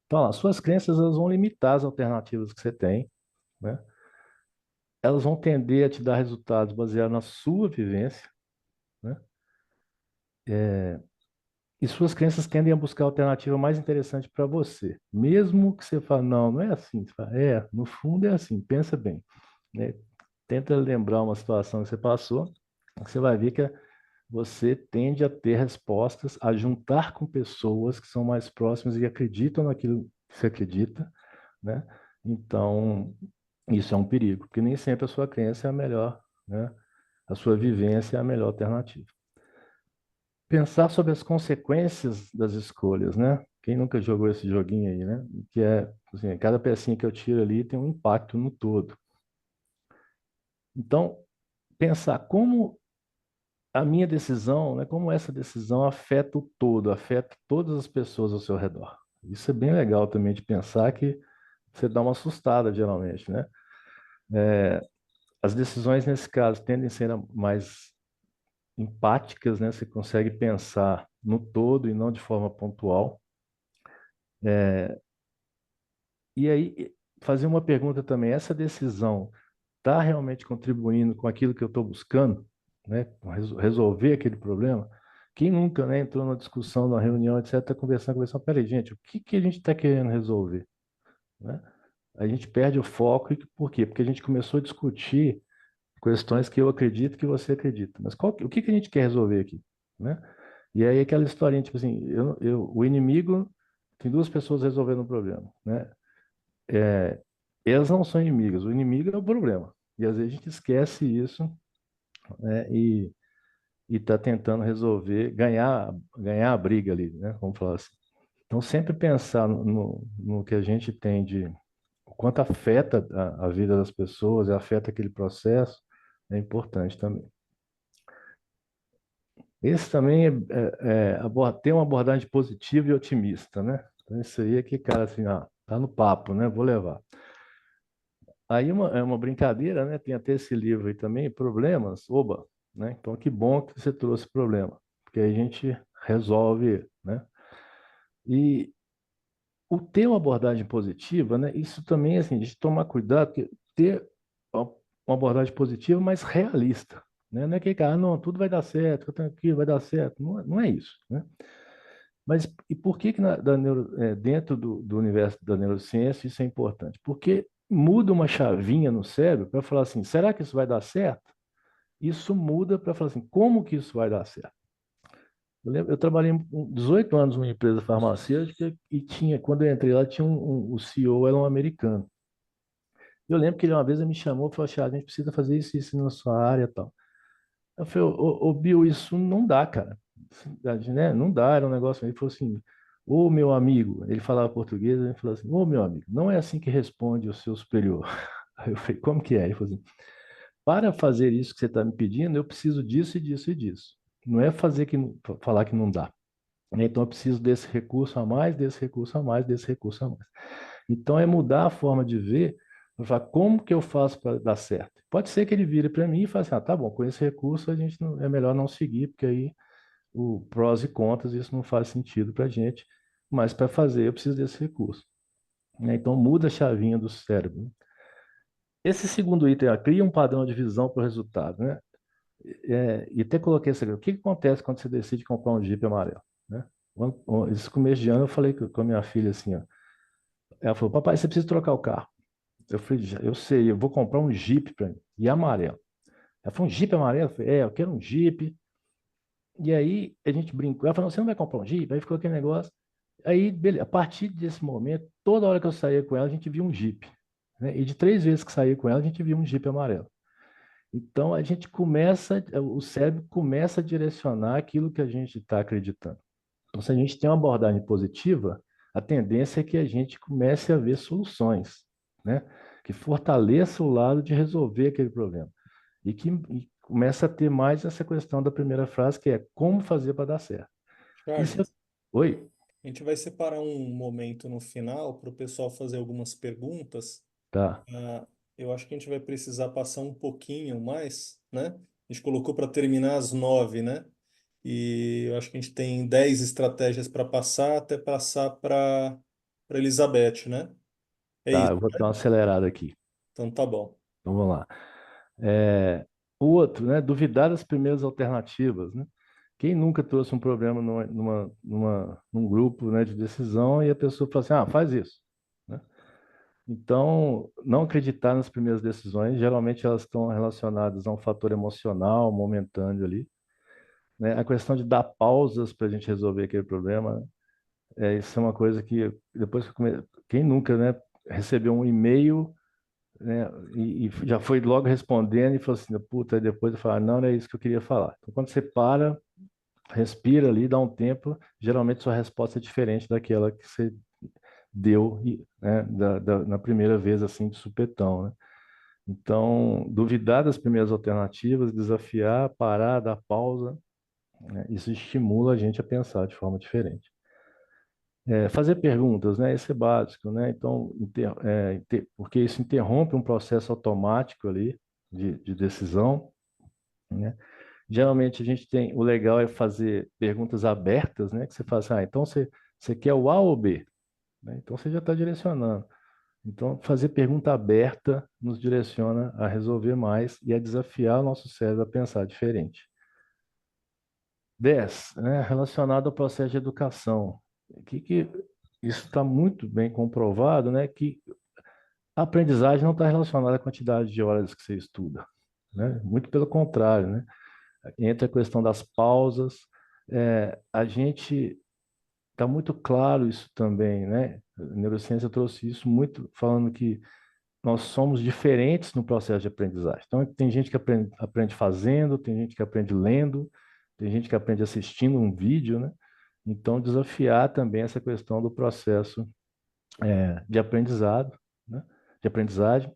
Então, as suas crenças elas vão limitar as alternativas que você tem, né? Elas vão tender a te dar resultados baseados na sua vivência, né? E suas crenças tendem a buscar a alternativa mais interessante para você. Mesmo que você fale, não, não é assim. Você fala, no fundo é assim, pensa bem, né? Tenta lembrar uma situação que você passou, você vai ver que você tende a ter respostas, a juntar com pessoas que são mais próximas e acreditam naquilo que você acredita, né? Então, isso é um perigo, porque nem sempre a sua crença é a melhor, né? A sua vivência é a melhor alternativa. Pensar sobre as consequências das escolhas, né? Quem nunca jogou esse joguinho aí, né? Que é, assim, cada pecinha que eu tiro ali tem um impacto no todo. Então, pensar como a minha decisão, né? Como essa decisão afeta o todo, afeta todas as pessoas ao seu redor. Isso é bem legal também de pensar que você dá uma assustada, geralmente, né? As decisões, nesse caso, tendem a ser mais empáticas, né? Você consegue pensar no todo e não de forma pontual. E aí, fazer uma pergunta também: essa decisão está realmente contribuindo com aquilo que eu estou buscando, né? Resolver aquele problema. Quem nunca, né, entrou numa discussão, numa reunião, etc., está conversando, peraí, gente, o que que a gente está querendo resolver, né? A gente perde o foco, e por quê? Porque a gente começou a discutir questões que eu acredito que você acredita. Mas o que que a gente quer resolver aqui, né? E aí aquela historinha, tipo assim, o inimigo tem duas pessoas resolvendo um problema, né? É, elas não são inimigas, o inimigo é o problema. E às vezes a gente esquece isso, né? E está tentando resolver, ganhar a briga ali, né? Vamos falar assim. Então sempre pensar no que a gente tem de o quanto afeta a vida das pessoas, afeta aquele processo, é importante também. Esse também tem uma abordagem positiva e otimista, né? Então, isso aí é que, cara, assim, tá no papo, né? Vou levar. Aí é uma brincadeira, né? Tem até esse livro aí também, Problemas, oba, né? Então, que bom que você trouxe problema, porque aí a gente resolve, né? E o ter uma abordagem positiva, né? Isso também, assim, de tomar cuidado, porque ter uma abordagem positiva, mas realista, né? Não é que, cara, não, tudo vai dar certo, eu tenho aqui, vai dar certo. Não é isso, né? Mas e por que que dentro do universo da neurociência isso é importante? Porque muda uma chavinha no cérebro para falar assim, será que isso vai dar certo? Isso muda para falar assim, como que isso vai dar certo? Eu trabalhei 18 anos numa empresa farmacêutica e quando eu entrei lá, o CEO era um americano. Eu lembro que ele uma vez ele me chamou e falou assim, a gente precisa fazer isso na sua área e tal. Eu falei, ô Bill, isso não dá, cara. Né? Não dá, era um negócio. Ele falou assim, ô meu amigo, ele falava português, ele falou assim, ô meu amigo, não é assim que responde o seu superior. Aí eu falei, como que é? Ele falou assim, para fazer isso que você está me pedindo, eu preciso disso e disso e disso. Não é falar que não dá. Então eu preciso desse recurso a mais, desse recurso a mais, desse recurso a mais. Então é mudar a forma de ver, pra falar como que eu faço para dar certo. Pode ser que ele vire para mim e fale assim, tá bom, com esse recurso é melhor não seguir, porque aí o prós e contras, isso não faz sentido para a gente, mas para fazer eu preciso desse recurso, né? Então muda a chavinha do cérebro. Esse segundo item, cria um padrão de visão para o resultado, né? E até coloquei esse aqui, o que que acontece quando você decide comprar um Jeep amarelo, né? Esse começo de ano eu falei com a minha filha assim, ó, ela falou, papai, você precisa trocar o carro. Eu falei, eu sei, eu vou comprar um Jeep para mim, e amarelo. Ela falou, um Jeep amarelo? Eu falei, eu quero um Jeep. E aí a gente brincou, ela falou, você não vai comprar um Jeep? Aí ficou aquele negócio. Aí, beleza, a partir desse momento, toda hora que eu saía com ela, a gente via um Jeep, né? E de 3 vezes que saía com ela, a gente via um Jeep amarelo. Então, o cérebro começa a direcionar aquilo que a gente está acreditando. Então, se a gente tem uma abordagem positiva, a tendência é que a gente comece a ver soluções, né? Que fortaleça o lado de resolver aquele problema. E começa a ter mais essa questão da primeira frase, que é como fazer para dar certo. E se eu... Charles, Oi? a gente vai separar um momento no final para o pessoal fazer algumas perguntas. Tá. Ah, eu acho que a gente vai precisar passar um pouquinho mais, né? A gente colocou para terminar às 9, né? E eu acho que a gente tem 10 estratégias para passar até passar para Elizabeth, né? É Tá, isso. eu vou dar uma acelerada aqui. Então tá bom. Então, vamos lá. O outro, né? Duvidar das primeiras alternativas, né? Quem nunca trouxe um problema num grupo, né, de decisão e a pessoa fala assim, faz isso, né? Então, não acreditar nas primeiras decisões, geralmente elas estão relacionadas a um fator emocional, momentâneo ali, né? A questão de dar pausas para a gente resolver aquele problema, isso é uma coisa que depois que quem nunca, né, recebeu um e-mail, né, e já foi logo respondendo e falou assim, puta, e depois eu falo, não, não é isso que eu queria falar. Então, quando você para, respira ali, dá um tempo, geralmente sua resposta é diferente daquela que você deu, né, na primeira vez, assim, de supetão, né? Então, duvidar das primeiras alternativas, desafiar, parar, dar pausa, né, isso estimula a gente a pensar de forma diferente. Fazer perguntas, né? Isso é básico, né? Então, porque isso interrompe um processo automático ali de decisão, né? Geralmente a gente tem, o legal é fazer perguntas abertas, né? Que você fala assim, então você quer o A ou B? Né? Então você já está direcionando. Então, fazer pergunta aberta nos direciona a resolver mais e a desafiar o nosso cérebro a pensar diferente. 10, né, relacionado ao processo de educação. Que isso está muito bem comprovado, né, que a aprendizagem não está relacionada à quantidade de horas que você estuda, né? Muito pelo contrário, né? Entra a questão das pausas. A gente está muito claro isso também, né? A neurociência trouxe isso muito, falando que nós somos diferentes no processo de aprendizagem. Então, tem gente que aprende fazendo, tem gente que aprende lendo, tem gente que aprende assistindo um vídeo, né? Então, desafiar também essa questão do processo de aprendizado, né? De aprendizagem,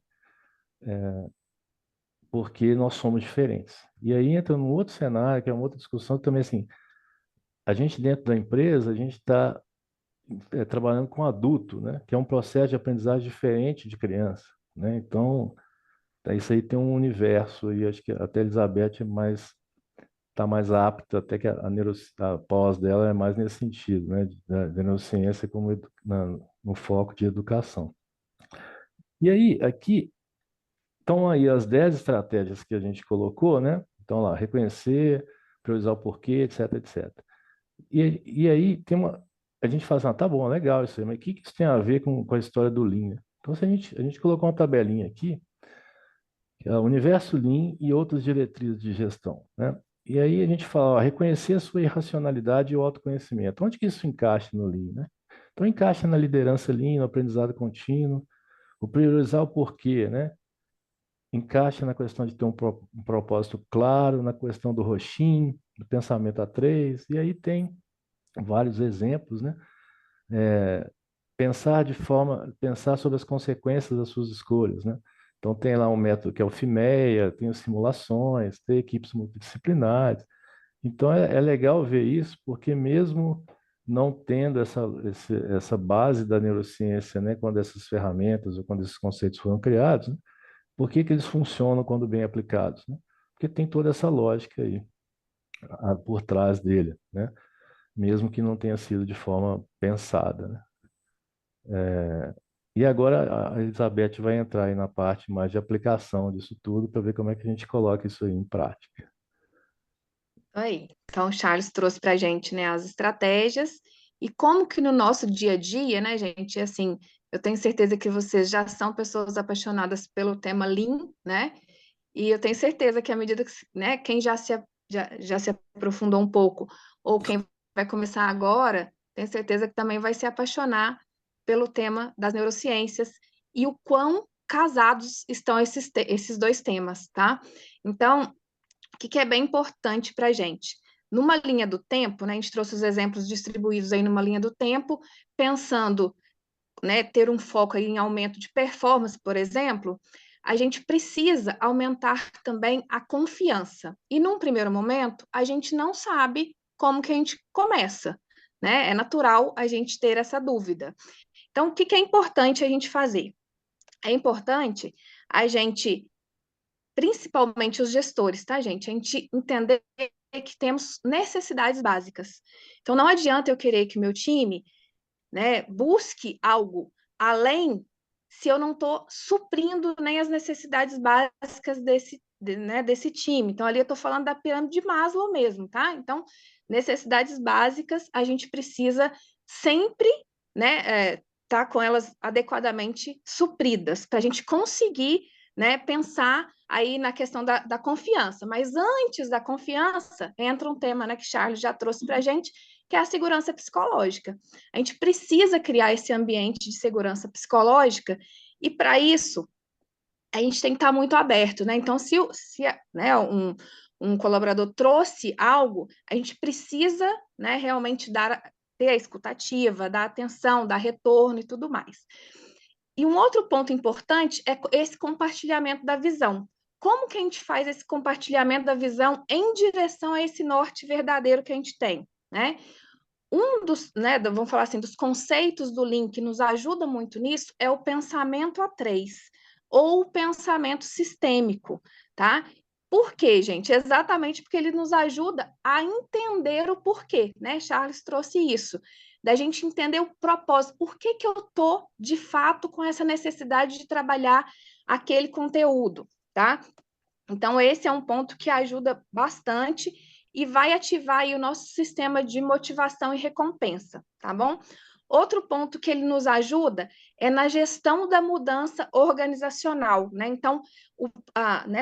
porque nós somos diferentes. E aí entra num outro cenário, que é uma outra discussão também, assim, a gente dentro da empresa, a gente está trabalhando com adulto, né? Que é um processo de aprendizagem diferente de criança, né? Então, isso aí tem um universo e acho que até a Elizabeth está mais apta, até que a pós dela é mais nesse sentido, né? Da neurociência como no foco de educação. E aí, aqui estão aí as 10 estratégias que a gente colocou, né? Então, lá, reconhecer, priorizar o porquê, etc, etc. E aí a gente fala assim, tá bom, legal isso aí, mas o que isso tem a ver com a história do Lean, né? Então, se a gente colocou uma tabelinha aqui, que é o universo Lean e outras diretrizes de gestão, né? E aí a gente fala, ó, reconhecer a sua irracionalidade e o autoconhecimento. Onde que isso encaixa no Lean, né? Então, encaixa na liderança Lean, no aprendizado contínuo, o priorizar o porquê, né? Encaixa na questão de ter um propósito claro, na questão do roxinho, do pensamento a três, e aí tem vários exemplos, né? Pensar sobre as consequências das suas escolhas, né? Então tem lá um método que é o FIMEA, tem as simulações, tem equipes multidisciplinares. Então é legal ver isso, porque mesmo não tendo essa base da neurociência, né, quando essas ferramentas ou quando esses conceitos foram criados, né, por que eles funcionam quando bem aplicados, né? Porque tem toda essa lógica aí por trás dele, né? Mesmo que não tenha sido de forma pensada, né? E agora a Elizabeth vai entrar aí na parte mais de aplicação disso tudo para ver como é que a gente coloca isso aí em prática. Aí. Então, o Charles trouxe para a gente, né, as estratégias e como que no nosso dia a dia, né, gente, assim, eu tenho certeza que vocês já são pessoas apaixonadas pelo tema Lean, né? E eu tenho certeza que à medida que, né, quem já se aprofundou um pouco, ou quem vai começar agora, tenho certeza que também vai se apaixonar pelo tema das neurociências e o quão casados estão esses dois temas, tá? Então, o que é bem importante para a gente? Numa linha do tempo, né, a gente trouxe os exemplos distribuídos aí numa linha do tempo, pensando, né, ter um foco aí em aumento de performance, por exemplo, a gente precisa aumentar também a confiança. E num primeiro momento, a gente não sabe como que a gente começa, né? É natural a gente ter essa dúvida. Então, o que é importante a gente fazer? É importante a gente, principalmente os gestores, tá, gente? A gente entender que temos necessidades básicas. Então, não adianta eu querer que meu time, né, busque algo além se eu não estou suprindo nem as necessidades básicas desse time. Então, ali eu estou falando da pirâmide de Maslow mesmo, tá? Então, necessidades básicas, a gente precisa sempre, né, tá com elas adequadamente supridas, para a gente conseguir, né, pensar aí na questão da confiança. Mas antes da confiança, entra um tema, né, que Charles já trouxe para a gente, que é a segurança psicológica. A gente precisa criar esse ambiente de segurança psicológica, e para isso a gente tem que estar muito aberto, né? Então, se né, um colaborador trouxe algo, a gente precisa, né, realmente ter a escutativa, dar atenção, dar retorno e tudo mais. E um outro ponto importante é esse compartilhamento da visão. Como que a gente faz esse compartilhamento da visão em direção a esse norte verdadeiro que a gente tem, né? Um dos, né, vamos falar assim, dos conceitos do Lean que nos ajuda muito nisso é o pensamento a três, ou o pensamento sistêmico, tá? Por quê, gente? Exatamente porque ele nos ajuda a entender o porquê, né? Charles trouxe isso. da gente entender o propósito, por que que eu estou, de fato, com essa necessidade de trabalhar aquele conteúdo, tá? Então, esse é um ponto que ajuda bastante e vai ativar aí o nosso sistema de motivação e recompensa, tá bom? Outro ponto que ele nos ajuda é na gestão da mudança organizacional, né? Então,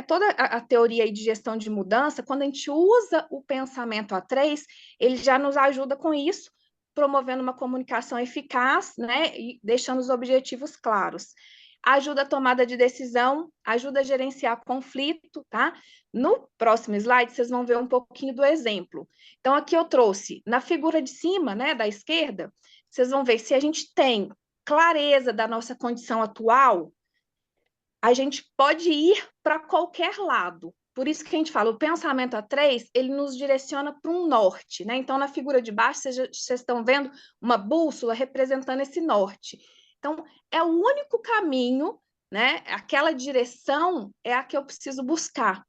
toda a teoria aí de gestão de mudança, quando a gente usa o pensamento A3, ele já nos ajuda com isso, promovendo uma comunicação eficaz, né? E deixando os objetivos claros. Ajuda a tomada de decisão, ajuda a gerenciar conflito, tá? No próximo slide, vocês vão ver um pouquinho do exemplo. Então, aqui eu trouxe, na figura de cima, né, da esquerda, vocês vão ver se a gente tem clareza da nossa condição atual, a gente pode ir para qualquer lado. Por isso que a gente fala, o pensamento A3, ele nos direciona para um norte, né? Então, na figura de baixo, vocês estão vendo uma bússola representando esse norte. Então, é o único caminho, né? Aquela direção é a que eu preciso buscar.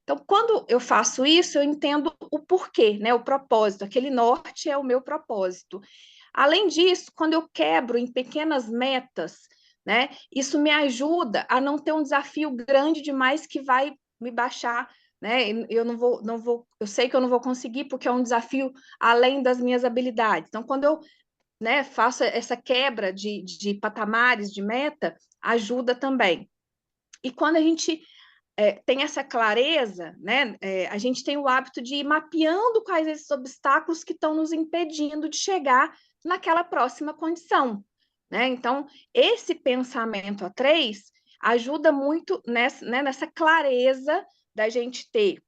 Então, quando eu faço isso, eu entendo o porquê, né? O propósito. Aquele norte é o meu propósito. Além disso, quando eu quebro em pequenas metas, né? Isso me ajuda a não ter um desafio grande demais que vai me baixar, né? Eu não vou, eu sei que eu não vou conseguir porque é um desafio além das minhas habilidades. Então, quando eu, né, faço essa quebra de patamares de meta, ajuda também. E quando a gente tem essa clareza, né, a gente tem o hábito de ir mapeando quais esses obstáculos que estão nos impedindo de chegar naquela próxima condição, né? Então, esse pensamento A3 ajuda muito nessa clareza da gente ter,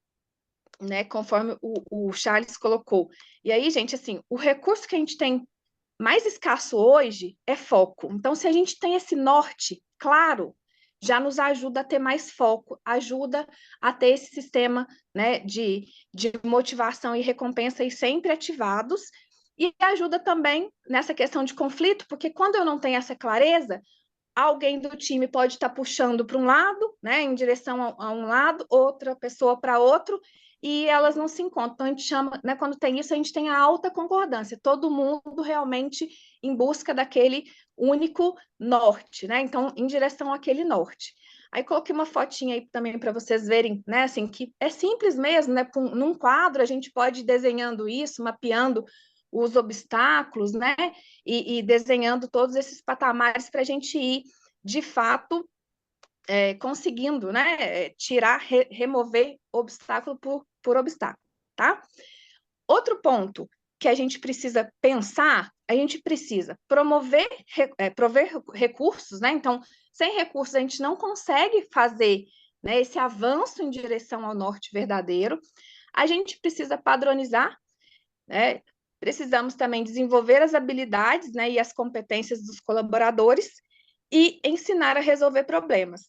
né, conforme o Charles colocou. E aí, gente, assim, o recurso que a gente tem mais escasso hoje é foco. Então, se a gente tem esse norte claro, já nos ajuda a ter mais foco, ajuda a ter esse sistema, né, de motivação e recompensa e sempre ativados, e ajuda também nessa questão de conflito, porque quando eu não tenho essa clareza, alguém do time pode estar puxando para um lado, né, em direção a um lado, outra pessoa para outro, e elas não se encontram. Então, a gente chama, né, quando tem isso, a gente tem a alta concordância, todo mundo realmente em busca daquele único norte, né? Então, em direção àquele norte. Aí coloquei uma fotinha aí também para vocês verem, né? Assim, que é simples mesmo, né? Num quadro a gente pode ir desenhando isso, mapeando os obstáculos, né? E desenhando todos esses patamares para a gente ir, de fato, conseguindo, né? Tirar, remover obstáculo por obstáculo, tá? Outro ponto que a gente precisa pensar, a gente precisa prover recursos, né? Então, sem recursos a gente não consegue fazer, né, esse avanço em direção ao norte verdadeiro. A gente precisa padronizar, né? Precisamos também desenvolver as habilidades, né, e as competências dos colaboradores e ensinar a resolver problemas.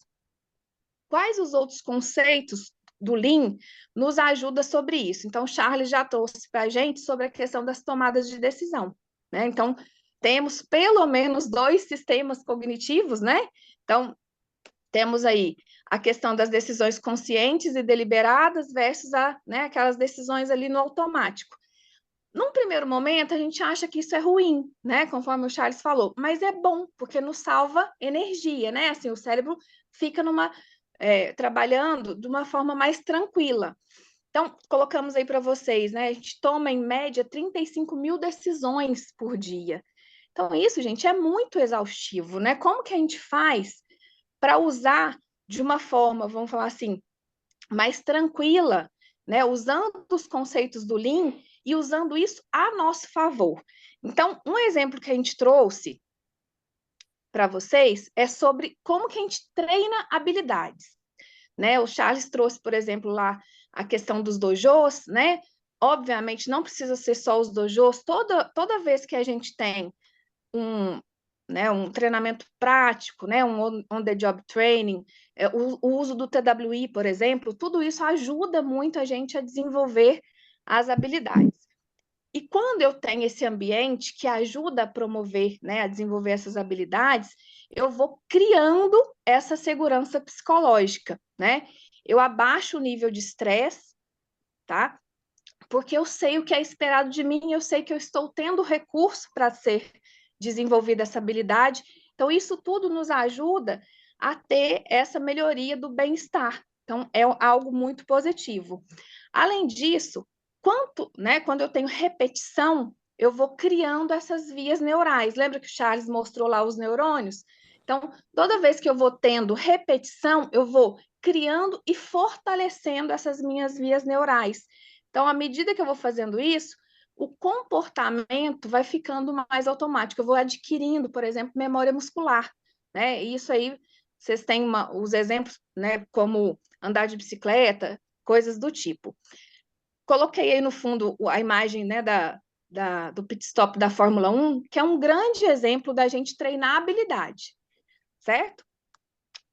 Quais os outros conceitos do Lean nos ajuda sobre isso? Então, o Charles já trouxe para a gente sobre a questão das tomadas de decisão, né? Então, temos pelo menos 2 sistemas cognitivos, né? Então, temos aí a questão das decisões conscientes e deliberadas versus aquelas decisões ali no automático. Num primeiro momento, a gente acha que isso é ruim, né? Conforme o Charles falou, mas é bom, porque nos salva energia, né? Assim, o cérebro fica trabalhando de uma forma mais tranquila. Então, colocamos aí para vocês, né? A gente toma, em média, 35 mil decisões por dia. Então, isso, gente, é muito exaustivo, né? Como que a gente faz para usar de uma forma, vamos falar assim, mais tranquila, né? Usando os conceitos do Lean e usando isso a nosso favor. Então, um exemplo que a gente trouxe para vocês é sobre como que a gente treina habilidades, né? O Charles trouxe, por exemplo, lá a questão dos dojos, né? Obviamente, não precisa ser só os dojos, toda vez que a gente tem um treinamento prático, né, um on-the-job training, o uso do TWI, por exemplo, tudo isso ajuda muito a gente a desenvolver as habilidades. E quando eu tenho esse ambiente que ajuda a promover, né, a desenvolver essas habilidades, eu vou criando essa segurança psicológica, né? Eu abaixo o nível de estresse, tá? porque eu sei o que é esperado de mim, eu sei que eu estou tendo recurso para ser desenvolvida essa habilidade. Então, isso tudo nos ajuda a ter essa melhoria do bem-estar. Então, é algo muito positivo. Além disso, quando eu tenho repetição, eu vou criando essas vias neurais. Lembra que o Charles mostrou lá os neurônios? Então, toda vez que eu vou tendo repetição, eu vou criando e fortalecendo essas minhas vias neurais. Então, à medida que eu vou fazendo isso, o comportamento vai ficando mais automático. Eu vou adquirindo, por exemplo, memória muscular, né? E isso aí, vocês têm os exemplos, né? Como andar de bicicleta, coisas do tipo. Coloquei aí no fundo a imagem, né, do pit stop da Fórmula 1, que é um grande exemplo da gente treinar a habilidade, certo?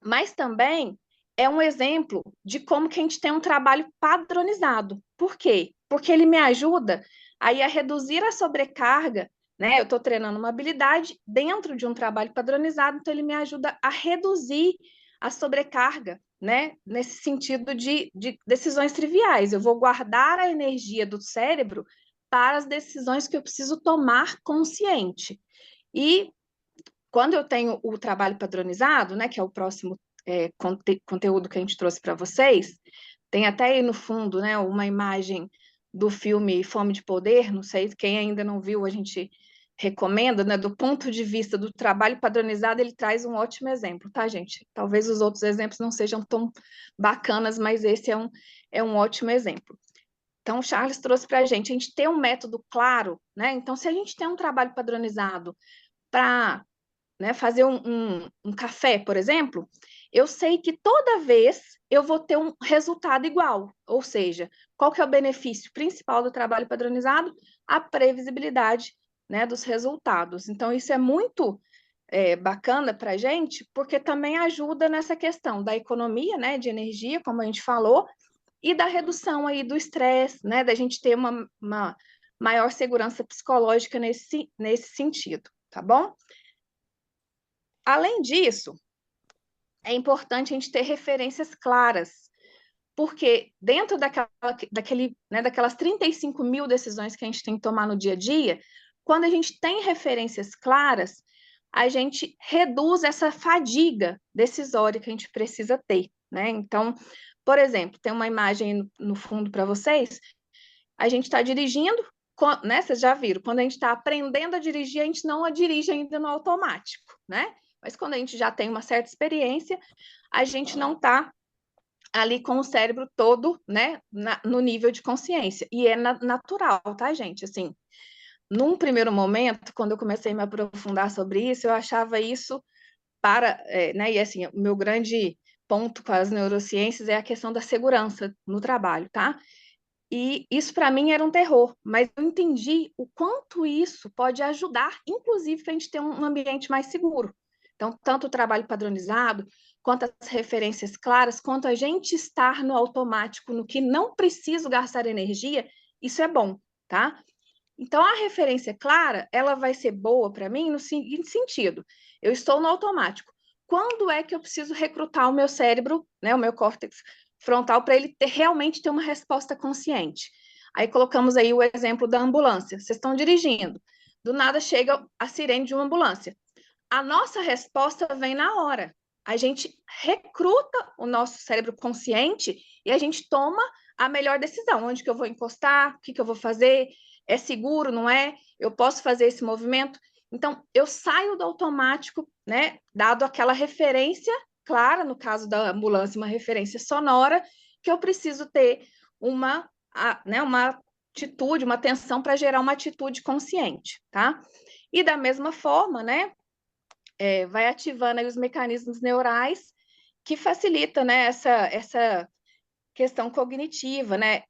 Mas também é um exemplo de como que a gente tem um trabalho padronizado. Por quê? Porque ele me ajuda aí a reduzir a sobrecarga, né? Eu estou treinando uma habilidade dentro de um trabalho padronizado, então ele me ajuda a reduzir a sobrecarga, né? Nesse sentido de decisões triviais. Eu vou guardar a energia do cérebro para as decisões que eu preciso tomar consciente. E quando eu tenho o trabalho padronizado, né, que é o próximo conteúdo que a gente trouxe para vocês, tem até aí no fundo, né, uma imagem do filme Fome de Poder, não sei quem ainda não viu, a gente recomenda, né, do ponto de vista do trabalho padronizado, ele traz um ótimo exemplo, tá, gente? Talvez os outros exemplos não sejam tão bacanas, mas esse é um ótimo exemplo. Então, o Charles trouxe para a gente ter um método claro, né? Então, se a gente tem um trabalho padronizado para, né, fazer um café, por exemplo, eu sei que toda vez eu vou ter um resultado igual. Ou seja, qual que é o benefício principal do trabalho padronizado? A previsibilidade, né, dos resultados. Então, isso é muito bacana para a gente, porque também ajuda nessa questão da economia, né, de energia, como a gente falou, e da redução aí do estresse, né, da gente ter uma maior segurança psicológica nesse sentido, tá bom? Além disso, é importante a gente ter referências claras, porque dentro daquelas 35 mil decisões que a gente tem que tomar no dia a dia, quando a gente tem referências claras, a gente reduz essa fadiga decisória que a gente precisa ter, né? Então, por exemplo, tem uma imagem no fundo para vocês, a gente está dirigindo, né? Vocês já viram, quando a gente está aprendendo a dirigir, a gente não a dirige ainda no automático, né? Mas quando a gente já tem uma certa experiência, a gente não está ali com o cérebro todo, né, no nível de consciência. E é natural, tá, gente? Assim, num primeiro momento, quando eu comecei a me aprofundar sobre isso, eu achava isso né, e assim, o meu grande ponto com as neurociências é a questão da segurança no trabalho, tá? E isso para mim era um terror, mas eu entendi o quanto isso pode ajudar, inclusive, para a gente ter um ambiente mais seguro. Então, tanto o trabalho padronizado, quanto as referências claras, quanto a gente estar no automático, no que não preciso gastar energia, isso é bom, tá? Então, a referência clara, ela vai ser boa para mim no seguinte sentido: eu estou no automático. Quando é que eu preciso recrutar o meu cérebro, né, o meu córtex frontal, para ele realmente ter uma resposta consciente? Aí colocamos aí o exemplo da ambulância. Vocês estão dirigindo, do nada chega a sirene de uma ambulância. A nossa resposta vem na hora. A gente recruta o nosso cérebro consciente e a gente toma a melhor decisão. Onde que eu vou encostar? O que que eu vou fazer? É seguro, não é? Eu posso fazer esse movimento? Então, eu saio do automático, né? Dado aquela referência clara, no caso da ambulância, uma referência sonora, que eu preciso ter uma atitude, uma atenção para gerar uma atitude consciente, tá? E da mesma forma, né? Vai ativando aí os mecanismos neurais que facilita, né, essa questão cognitiva, né,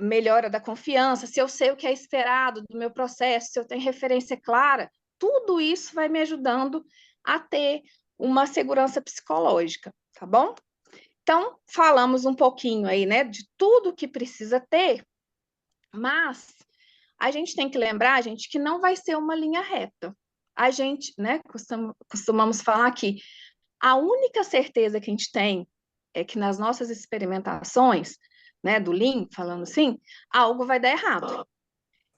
melhora da confiança, se eu sei o que é esperado do meu processo, se eu tenho referência clara, tudo isso vai me ajudando a ter uma segurança psicológica, tá bom? Então, falamos um pouquinho aí, né, de tudo que precisa ter, mas a gente tem que lembrar, gente, que não vai ser uma linha reta. A gente, né, costumamos falar que a única certeza que a gente tem é que nas nossas experimentações né, do Lean, falando assim, algo vai dar errado.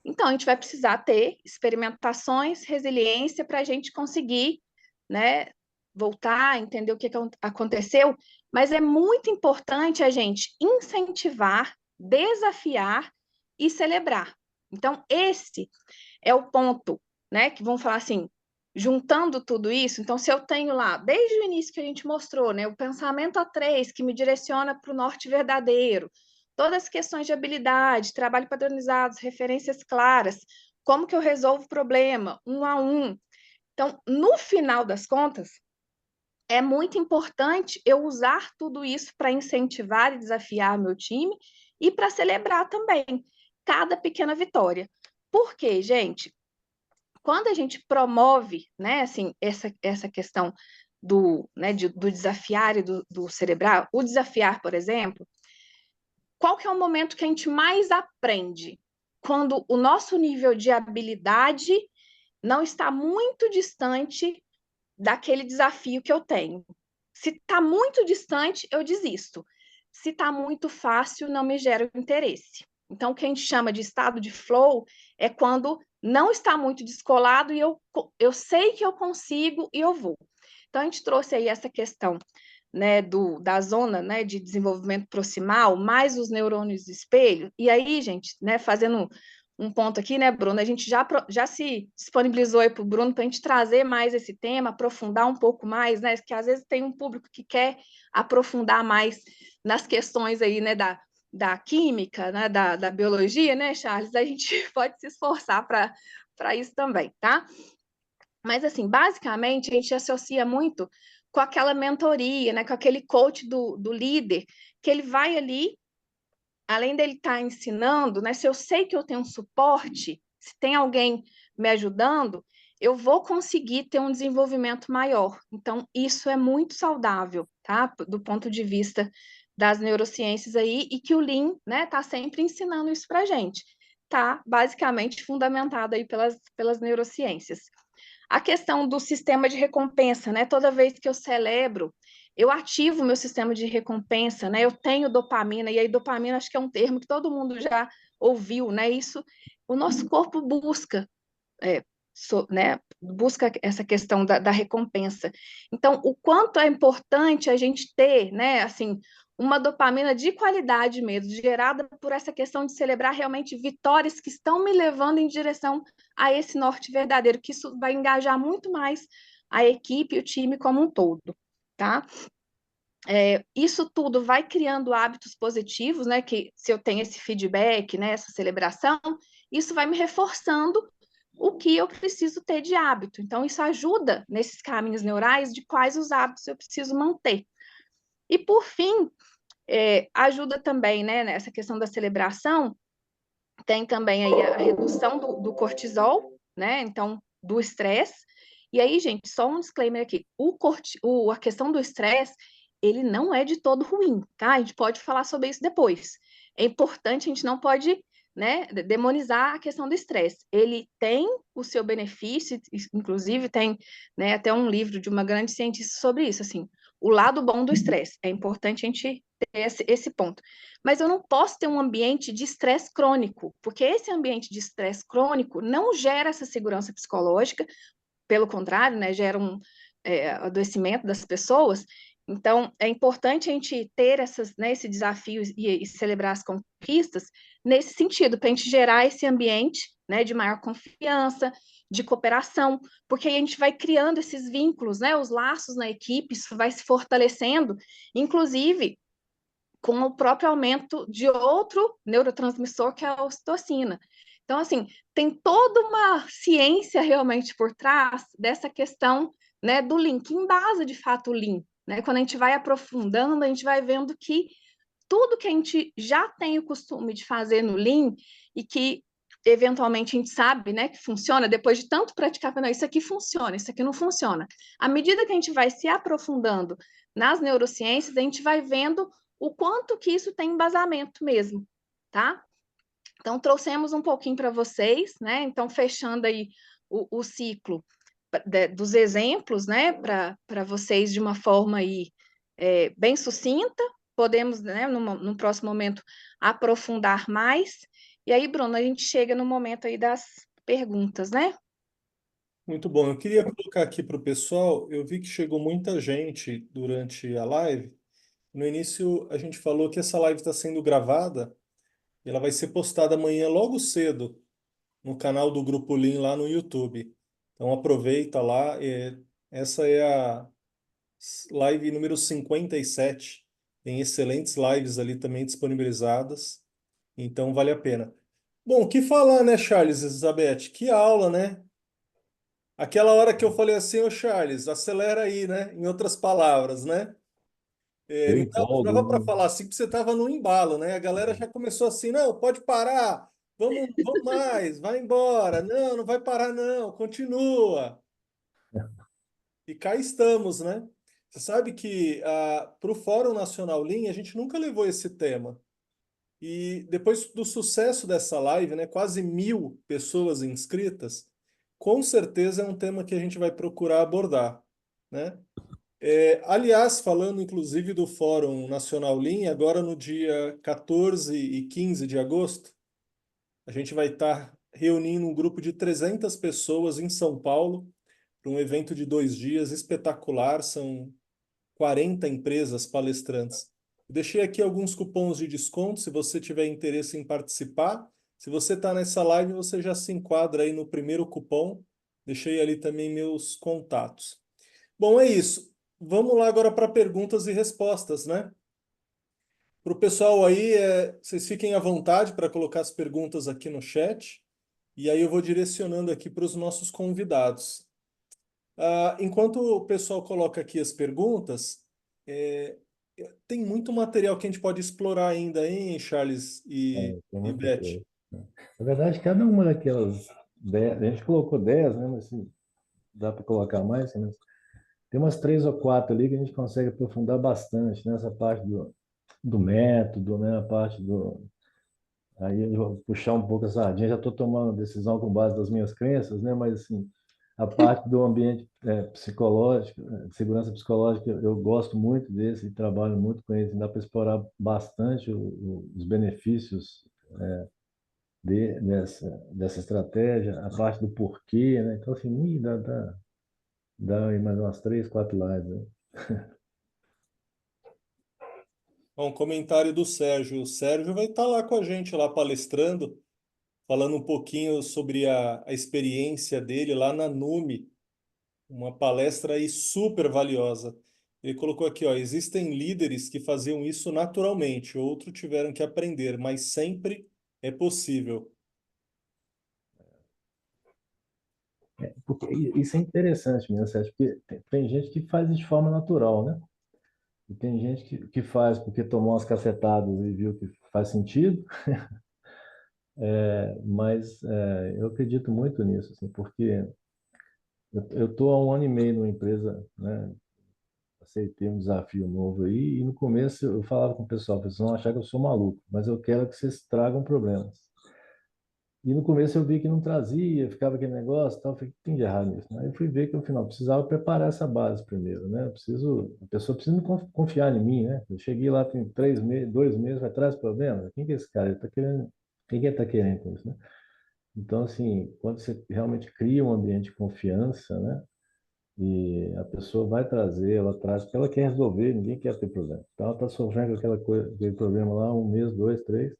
Então, a gente vai precisar ter experimentações, resiliência para a gente conseguir, né, voltar, entender o que aconteceu, mas é muito importante a gente incentivar, desafiar e celebrar. Então, esse é o ponto, né, que vamos falar assim, juntando tudo isso, então se eu tenho lá, desde o início que a gente mostrou, né, o pensamento A3 que me direciona para o norte verdadeiro, todas as questões de habilidade, trabalho padronizado, referências claras, como que eu resolvo o problema, um a um. Então, no final das contas, é muito importante eu usar tudo isso para incentivar e desafiar meu time e para celebrar também cada pequena vitória. Por quê, gente? Quando a gente promove, né, assim, essa questão do desafiar e do celebrar, o desafiar, por exemplo, qual que é o momento que a gente mais aprende? Quando o nosso nível de habilidade não está muito distante daquele desafio que eu tenho. Se está muito distante, eu desisto. Se está muito fácil, não me gera interesse. Então, o que a gente chama de estado de flow é quando não está muito descolado e eu sei que eu consigo e eu vou. Então, a gente trouxe aí essa questão, né, da zona, né, de desenvolvimento proximal, mais os neurônios de espelho. E aí, gente, né, fazendo um ponto aqui, né, Bruno? A gente já se disponibilizou aí para o Bruno para a gente trazer mais esse tema, aprofundar um pouco mais, né? Que às vezes tem um público que quer aprofundar mais nas questões aí, né, da química, né, da biologia, né, Charles? A gente pode se esforçar para isso também, tá? Mas, assim, basicamente, a gente associa muito com aquela mentoria, né, com aquele coach do líder, que ele vai ali, além dele estar ensinando, né, se eu sei que eu tenho um suporte, se tem alguém me ajudando, eu vou conseguir ter um desenvolvimento maior. Então, isso é muito saudável, tá? Do ponto de vista das neurociências aí, e que o Lean, né, tá sempre ensinando isso pra gente. Tá basicamente fundamentado aí pelas neurociências. A questão do sistema de recompensa, né? Toda vez que eu celebro, eu ativo o meu sistema de recompensa, né? Eu tenho dopamina, e aí dopamina acho que é um termo que todo mundo já ouviu, né? Isso, o nosso corpo busca, né? Busca essa questão da recompensa. Então, o quanto é importante a gente ter, né? Assim, uma dopamina de qualidade mesmo, gerada por essa questão de celebrar realmente vitórias que estão me levando em direção a esse norte verdadeiro, que isso vai engajar muito mais a equipe e o time como um todo, tá? Isso tudo vai criando hábitos positivos, né? Que se eu tenho esse feedback, né? Essa celebração, isso vai me reforçando o que eu preciso ter de hábito. Então, isso ajuda nesses caminhos neurais de quais os hábitos eu preciso manter. E, por fim, ajuda também, né, nessa questão da celebração, tem também aí a redução do cortisol, né, então, do estresse. E aí, gente, só um disclaimer aqui, a questão do estresse, ele não é de todo ruim, tá? A gente pode falar sobre isso depois. É importante, a gente não pode, né, demonizar a questão do estresse. Ele tem o seu benefício, inclusive tem, né, até um livro de uma grande cientista sobre isso, assim, o lado bom do estresse. É importante a gente ter esse ponto. Mas eu não posso ter um ambiente de estresse crônico, porque esse ambiente de estresse crônico não gera essa segurança psicológica, pelo contrário, né, gera um adoecimento das pessoas. Então, é importante a gente ter né, esse desafio e celebrar as conquistas nesse sentido, para a gente gerar esse ambiente, né, de maior confiança, de cooperação, porque aí a gente vai criando esses vínculos, né, os laços na equipe, isso vai se fortalecendo, inclusive com o próprio aumento de outro neurotransmissor, que é a ocitocina. Então, assim, tem toda uma ciência realmente por trás dessa questão, né, do Lean, que embasa de fato o Lean, né? Quando a gente vai aprofundando, a gente vai vendo que tudo que a gente já tem o costume de fazer no Lean e que eventualmente a gente sabe, né, que funciona, depois de tanto praticar, não, isso aqui funciona, isso aqui não funciona. À medida que a gente vai se aprofundando nas neurociências, a gente vai vendo o quanto que isso tem embasamento mesmo, tá? Então, trouxemos um pouquinho para vocês, né? Então, fechando aí o ciclo dos exemplos, né, para vocês de uma forma aí, bem sucinta, podemos, né, no próximo momento, aprofundar mais. E aí, Bruno, a gente chega no momento aí das perguntas, né? Muito bom. Eu queria colocar aqui para o pessoal, eu vi que chegou muita gente durante a live. No início, a gente falou que essa live está sendo gravada e ela vai ser postada amanhã logo cedo no canal do Grupo Lean lá no YouTube. Então aproveita lá. Essa é a live número 57. Tem excelentes lives ali também disponibilizadas. Então vale a pena. Bom, o que falar, né, Charles e Elizabeth? Que aula, né? Aquela hora que eu falei assim, ô Charles, acelera aí, né? Em outras palavras, né? Eu Não empolgo, dava para né? falar assim, porque você estava no embalo, né? A galera já começou assim, não, pode parar, vamos mais, vai embora. Não, não vai parar, não, continua. E cá estamos, né? Você sabe que para o Fórum Nacional Lean, a gente nunca levou esse tema. E depois do sucesso dessa live, né, quase 1.000 pessoas inscritas, com certeza é um tema que a gente vai procurar abordar, né? Aliás, falando inclusive do Fórum Nacional Lean, agora no dia 14 e 15 de agosto, a gente vai estar reunindo um grupo de 300 pessoas em São Paulo para um evento de 2 dias espetacular. São 40 empresas palestrantes. Deixei aqui alguns cupons de desconto se você tiver interesse em participar. Se você está nessa live, você já se enquadra aí no primeiro cupom. Deixei ali também meus contatos. Bom, é isso. Vamos lá agora para perguntas e respostas, né? Para o pessoal aí, vocês fiquem à vontade para colocar as perguntas aqui no chat. E aí eu vou direcionando aqui para os nossos convidados. Enquanto o pessoal coloca aqui as perguntas, é, tem muito material que a gente pode explorar ainda, hein, Charles Tem e muita Beth? coisa. Na verdade, cada uma daquelas 10, a gente colocou 10, né? Mas assim, dá para colocar mais, mas tem umas 3 ou 4 ali que a gente consegue aprofundar bastante nessa parte do método, né? A parte do. Aí eu vou puxar um pouco a sardinha, já estou tomando decisão com base das minhas crenças, né? Mas assim, a parte do ambiente psicológico, segurança psicológica, eu gosto muito desse e trabalho muito com isso. Dá para explorar bastante os benefícios dessa estratégia, a parte do porquê, né? Então, assim, dá aí mais umas 3, 4 lives, né? Um comentário do Sérgio. O Sérgio vai estar lá com a gente, lá palestrando, falando um pouquinho sobre a experiência dele lá na NUME, uma palestra aí super valiosa. Ele colocou aqui, ó, existem líderes que faziam isso naturalmente, outros tiveram que aprender, mas sempre é possível. Porque isso é interessante mesmo, Sérgio, porque tem gente que faz isso de forma natural, né? E tem gente que faz porque tomou umas cacetadas e viu que faz sentido, mas eu acredito muito nisso, assim, porque eu estou há 1 ano e meio numa empresa, né? Aceitei um desafio novo aí, e no começo eu falava com o pessoal, vocês vão achar que eu sou maluco, mas eu quero que vocês tragam problemas. E no começo eu vi que não trazia, ficava aquele negócio e tal, eu falei, o que tem de errado nisso? Aí eu fui ver que no final precisava preparar essa base primeiro, né? A pessoa precisa confiar em mim, né? Eu cheguei lá tem 3 meses, 2 meses, vai traz problema? Quem que é esse cara? Ele tá querendo, quem que ele tá querendo com isso, né? Então, assim, quando você realmente cria um ambiente de confiança, né? E a pessoa vai trazer, ela traz, porque ela quer resolver, ninguém quer ter problema. Então, ela está sofrendo com aquela coisa, aquele problema lá, 1 mês, 2, 3,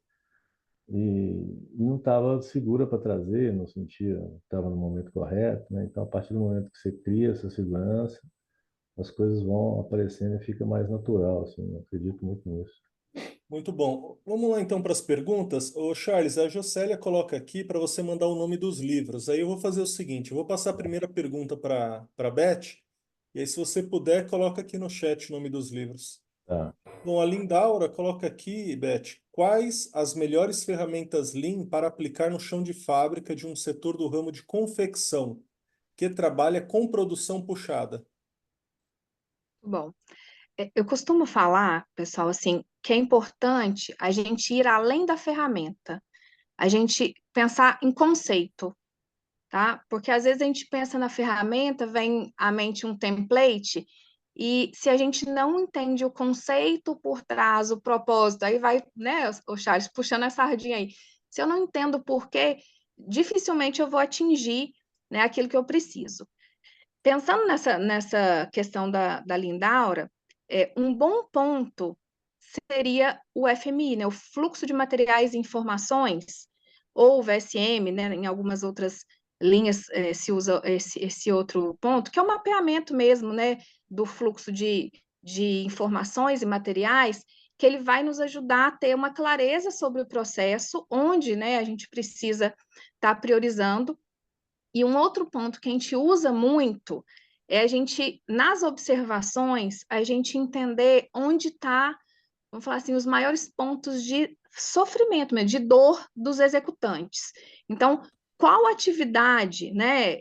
e não estava segura para trazer, não sentia, estava no momento correto, né? Então, a partir do momento que você cria essa segurança, as coisas vão aparecendo e fica mais natural, assim, eu acredito muito nisso. Muito bom. Vamos lá então para as perguntas. Ô Charles, a Jocélia coloca aqui para você mandar o nome dos livros. Aí eu vou fazer o seguinte, eu vou passar a primeira pergunta para Beth, e aí se você puder, coloca aqui no chat o nome dos livros. Tá. Bom, a Lindaura coloca aqui, Beth, quais as melhores ferramentas Lean para aplicar no chão de fábrica de um setor do ramo de confecção, que trabalha com produção puxada? Bom, eu costumo falar, pessoal, assim, que é importante a gente ir além da ferramenta, a gente pensar em conceito, tá? Porque às vezes a gente pensa na ferramenta, vem à mente um template E se a gente não entende o conceito por trás, o propósito, aí vai, né, o Charles, puxando a sardinha aí. Se eu não entendo o porquê, dificilmente eu vou atingir, né, aquilo que eu preciso. Pensando nessa questão da Lindaura, um bom ponto seria o FMI, né, o fluxo de materiais e informações, ou o VSM, né, em algumas outras linhas se usa esse outro ponto, que é o mapeamento mesmo, né, do fluxo de informações e materiais, que ele vai nos ajudar a ter uma clareza sobre o processo, onde, né, a gente precisa estar priorizando. E um outro ponto que a gente usa muito é a gente, nas observações, a gente entender onde está, vamos falar assim, os maiores pontos de sofrimento, mesmo, de dor dos executantes. Então, qual atividade, né?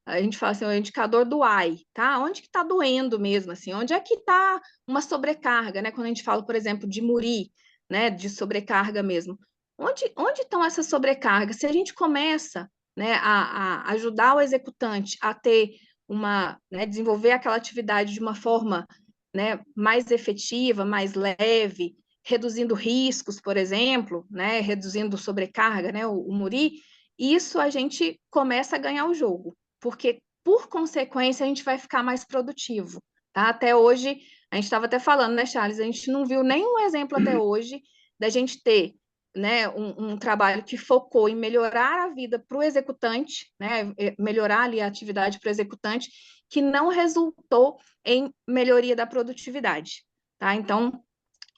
A gente fala assim, o indicador do AI, tá? Onde que está doendo mesmo, assim? Onde é que está uma sobrecarga, né? Quando a gente fala, por exemplo, de MURI, né? De sobrecarga mesmo. Onde estão essas sobrecargas? Se a gente começa, né, a ajudar o executante a ter uma, né, desenvolver aquela atividade de uma forma, né, mais efetiva, mais leve, reduzindo riscos, por exemplo, né, reduzindo sobrecarga, né, o MURI, isso a gente começa a ganhar o jogo, porque por consequência a gente vai ficar mais produtivo, tá? Até hoje, a gente estava até falando, né, Charles, a gente não viu nenhum exemplo até hoje da gente ter, né, um trabalho que focou em melhorar a vida para o executante, né, melhorar ali a atividade para o executante, que não resultou em melhoria da produtividade, tá? Então,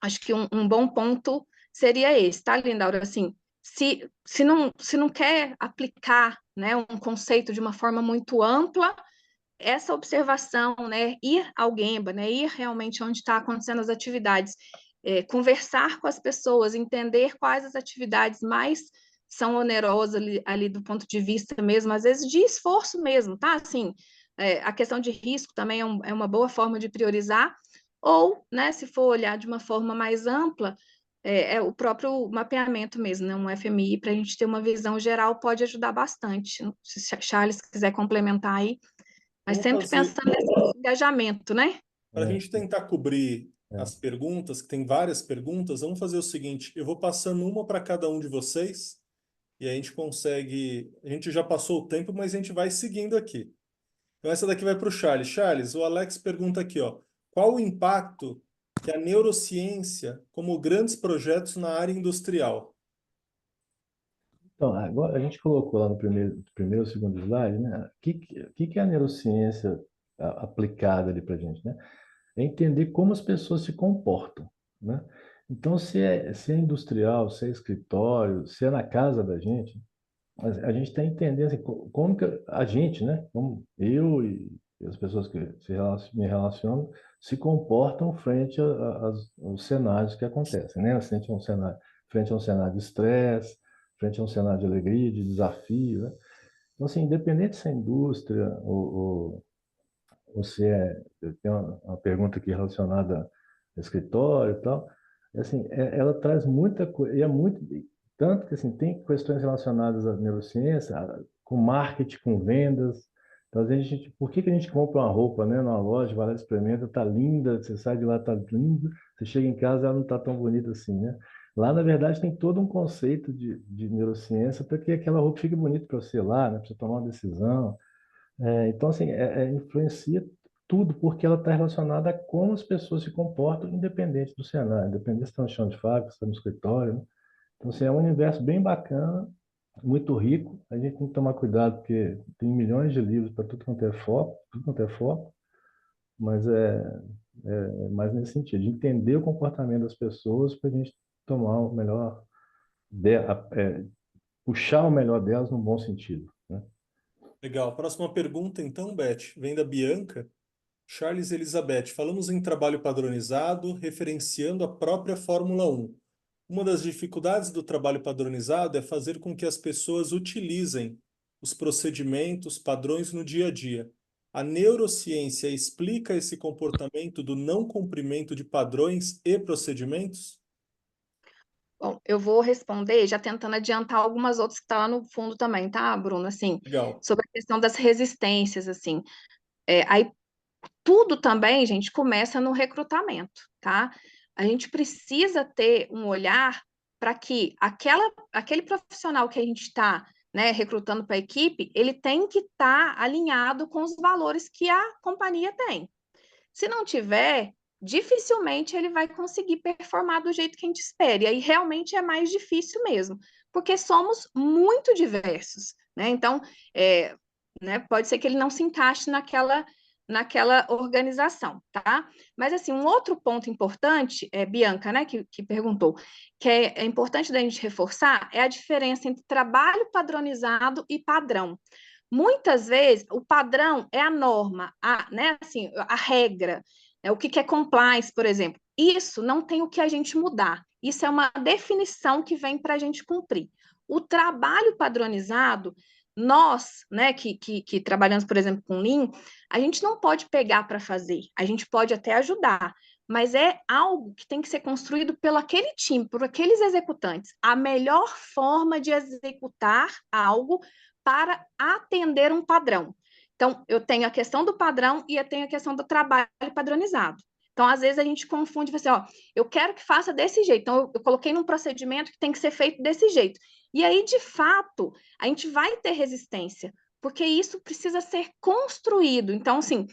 acho que um bom ponto seria esse, tá, Lindaura? Assim, se não quer aplicar, né, um conceito de uma forma muito ampla, essa observação, né, ir ao Gemba, né, ir realmente onde está acontecendo as atividades, conversar com as pessoas, entender quais as atividades mais são onerosas ali do ponto de vista mesmo, às vezes de esforço mesmo, tá? Assim, a questão de risco também é uma boa forma de priorizar, ou, né, se for olhar de uma forma mais ampla, é o próprio mapeamento mesmo, né? Um FMI, para a gente ter uma visão geral, pode ajudar bastante. Se Charles quiser complementar aí, mas Vamos sempre fazer, pensando nesse engajamento, né? para a É, gente tentar cobrir é. as perguntas, que tem várias perguntas, vamos fazer o seguinte: eu vou passando uma para cada um de vocês, e a gente consegue. A gente já passou o tempo, mas a gente vai seguindo aqui. Então, essa daqui vai para o Charles. Charles, o Alex pergunta aqui, ó, qual o impacto que a neurociência como grandes projetos na área industrial? Então, agora a gente colocou lá no primeiro ou segundo slide, né? O que é a neurociência aplicada ali para a gente, né? É entender como as pessoas se comportam, né? Então, se é industrial, se é escritório, se é na casa da gente, a gente está entendendo assim, como que a gente, né? Como eu e as pessoas que me relacionam se comportam frente aos cenários que acontecem, né? Frente a um cenário de estresse, frente a um cenário de alegria, de desafio, né? Então, assim, independente se é indústria ou se é... Eu tenho uma pergunta aqui relacionada ao escritório e tal. Assim, ela traz muita coisa, e é muito... Tanto que, assim, tem questões relacionadas à neurociência, com marketing, com vendas. Então, às vezes, por que a gente compra uma roupa, né, numa loja, vai lá, experimenta, tá linda, você sai de lá, tá linda, você chega em casa, ela não tá tão bonita assim, né? Lá, na verdade, tem todo um conceito de neurociência para que aquela roupa fique bonita para você lá, né, para você tomar uma decisão. Então, assim, influencia tudo, porque ela está relacionada a como as pessoas se comportam, independente do cenário, independente se está no chão de fábrica, se está no escritório, né? Então, assim, é um universo bem bacana, muito rico. A gente tem que tomar cuidado, porque tem milhões de livros para tudo quanto é foco, mas é mais nesse sentido, de entender o comportamento das pessoas para a gente tomar o melhor, puxar o melhor delas no bom sentido, né? Legal. Próxima pergunta, então, Beth, vem da Bianca. Charles e Elizabeth, falamos em trabalho padronizado, referenciando a própria Fórmula 1. Uma das dificuldades do trabalho padronizado é fazer com que as pessoas utilizem os procedimentos, padrões no dia a dia. A neurociência explica esse comportamento do não cumprimento de padrões e procedimentos? Bom, eu vou responder já tentando adiantar algumas outras que estão lá no fundo também, tá, Bruno? Assim, Legal. sobre a questão das resistências, assim. Aí tudo também, gente, começa no recrutamento, tá? A gente precisa ter um olhar para que aquele profissional que a gente está, né, recrutando para a equipe, ele tem que estar alinhado com os valores que a companhia tem. Se não tiver, dificilmente ele vai conseguir performar do jeito que a gente espera. E aí realmente é mais difícil mesmo, porque somos muito diversos, né? Então, né, pode ser que ele não se encaixe naquela organização, tá? Mas, assim, um outro ponto importante, Bianca, né, que perguntou, que é importante da gente reforçar, é a diferença entre trabalho padronizado e padrão. Muitas vezes, o padrão é a norma, né, assim, a regra, né, o que é compliance, por exemplo. Isso não tem o que a gente mudar. Isso é uma definição que vem para a gente cumprir. O trabalho padronizado, nós, né, que trabalhamos, por exemplo, com Lean, a gente não pode pegar para fazer, a gente pode até ajudar, mas é algo que tem que ser construído pelo aquele time, por aqueles executantes. A melhor forma de executar algo para atender um padrão. Então, eu tenho a questão do padrão e eu tenho a questão do trabalho padronizado. Então, às vezes a gente confunde, assim, ó, eu quero que faça desse jeito. Então, eu coloquei num procedimento que tem que ser feito desse jeito. E aí, de fato, a gente vai ter resistência, porque isso precisa ser construído. Então, assim,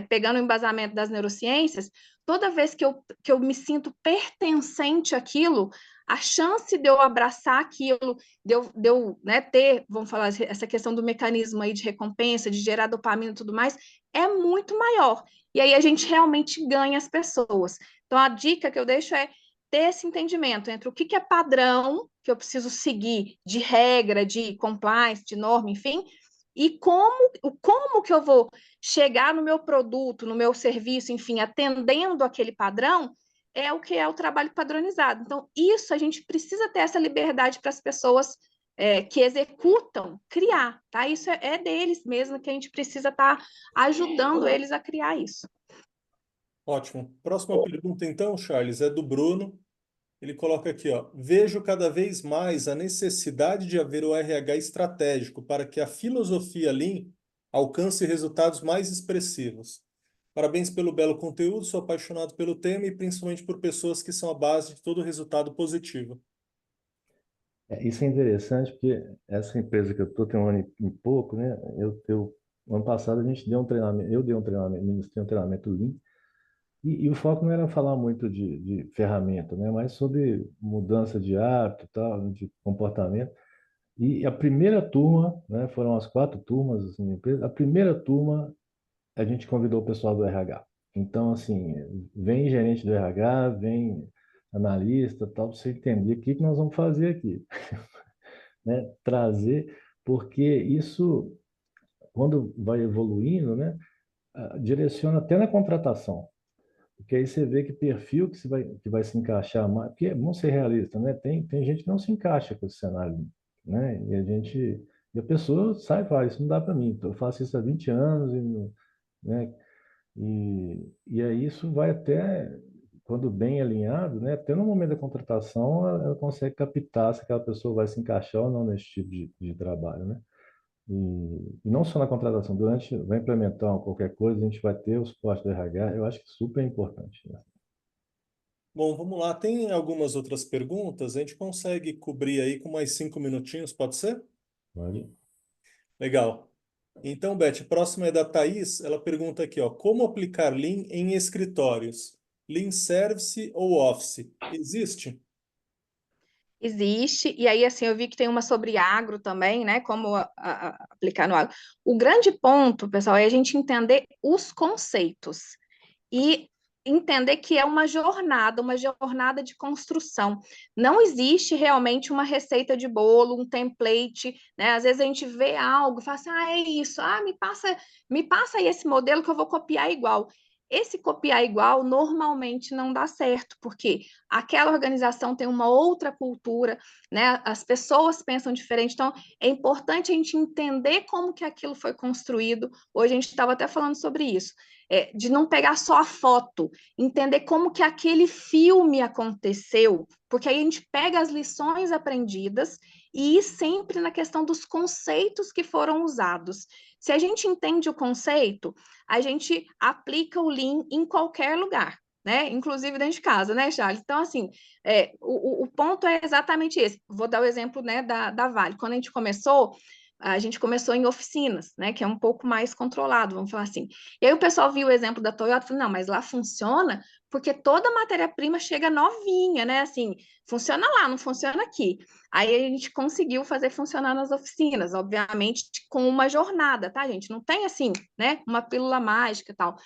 pegando o embasamento das neurociências, toda vez que eu me sinto pertencente àquilo, a chance de eu abraçar aquilo, de eu né, ter, vamos falar, essa questão do mecanismo aí de recompensa, de gerar dopamina e tudo mais, é muito maior. E aí a gente realmente ganha as pessoas. Então, a dica que eu deixo é ter esse entendimento entre o que é padrão, que eu preciso seguir, de regra, de compliance, de norma, enfim, e como que eu vou chegar no meu produto, no meu serviço, enfim, atendendo aquele padrão, é o que é o trabalho padronizado. Então, isso a gente precisa ter essa liberdade para as pessoas que executam criar, tá? Isso é deles mesmo, que a gente precisa estar ajudando eles a criar isso. Ótimo. Próxima pergunta, então, Charles, é do Bruno. Ele coloca aqui, ó, vejo cada vez mais a necessidade de haver o RH estratégico para que a filosofia Lean alcance resultados mais expressivos. Parabéns pelo belo conteúdo, sou apaixonado pelo tema e principalmente por pessoas que são a base de todo resultado positivo. Isso é interessante porque essa empresa que eu estou tem um ano e pouco, né? No ano passado a gente deu um treinamento, eu dei um treinamento, ministrei um treinamento Lean, e o foco não era falar muito de ferramenta, né? Mas sobre mudança de hábito, tal, de comportamento. E a primeira turma, né? Foram as 4 turmas assim, na empresa. A primeira turma a gente convidou o pessoal do RH. Então, assim, vem gerente do RH, vem analista, tal, para você entender o que nós vamos fazer aqui, né? Trazer, porque isso, quando vai evoluindo, né? Direciona até na contratação. Porque aí você vê que perfil que vai se encaixar mais. Porque vamos ser realistas, né? Tem gente que não se encaixa com esse cenário, né? E a pessoa sai e fala, isso não dá para mim. Eu faço isso há 20 anos, né? E aí isso vai até, quando bem alinhado, né? Até no momento da contratação, ela consegue captar se aquela pessoa vai se encaixar ou não nesse tipo de trabalho, né? E não só na contratação, durante, vai implementar qualquer coisa, a gente vai ter o suporte do RH, eu acho que é super importante, né? Bom, vamos lá. Tem algumas outras perguntas. A gente consegue cobrir aí com mais 5 minutinhos, pode ser? Pode. Legal. Então, Beth, a próxima é da Thaís. Ela pergunta aqui, ó, como aplicar Lean em escritórios? Lean Service ou Office? Existe? Existe, e aí assim, eu vi que tem uma sobre agro também, né? Como aplicar no agro. O grande ponto, pessoal, é a gente entender os conceitos e entender que é uma jornada de construção. Não existe realmente uma receita de bolo, um template, né? Às vezes a gente vê algo, fala assim, é isso, me passa aí esse modelo que eu vou copiar igual. Esse copiar igual normalmente não dá certo, porque aquela organização tem uma outra cultura, né? As pessoas pensam diferente, então é importante a gente entender como que aquilo foi construído. Hoje a gente estava até falando sobre isso. de não pegar só a foto, entender como que aquele filme aconteceu, porque aí a gente pega as lições aprendidas e ir sempre na questão dos conceitos que foram usados. Se a gente entende o conceito, a gente aplica o Lean em qualquer lugar, né? Inclusive dentro de casa, né, Charles? Então, assim, o ponto é exatamente esse. Vou dar o exemplo, né, da Vale. Quando a gente começou em oficinas, né, que é um pouco mais controlado, vamos falar assim. E aí o pessoal viu o exemplo da Toyota e falou, não, mas lá funciona porque toda matéria-prima chega novinha, né, assim, funciona lá, não funciona aqui. Aí a gente conseguiu fazer funcionar nas oficinas, obviamente com uma jornada, tá, gente? Não tem assim, né, uma pílula mágica e tal.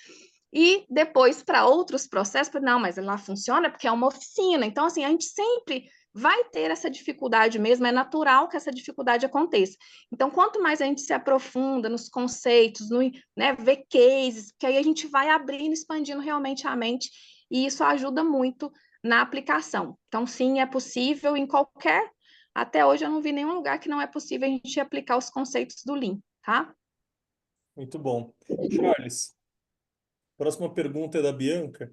E depois, para outros processos, não, mas lá funciona porque é uma oficina. Então, assim, a gente sempre vai ter essa dificuldade mesmo, é natural que essa dificuldade aconteça. Então, quanto mais a gente se aprofunda nos conceitos, né, ver cases, porque aí a gente vai abrindo, expandindo realmente a mente, e isso ajuda muito na aplicação. Então, sim, é possível em qualquer. Até hoje eu não vi nenhum lugar que não é possível a gente aplicar os conceitos do Lean, tá? Muito bom. Charles, próxima pergunta é da Bianca.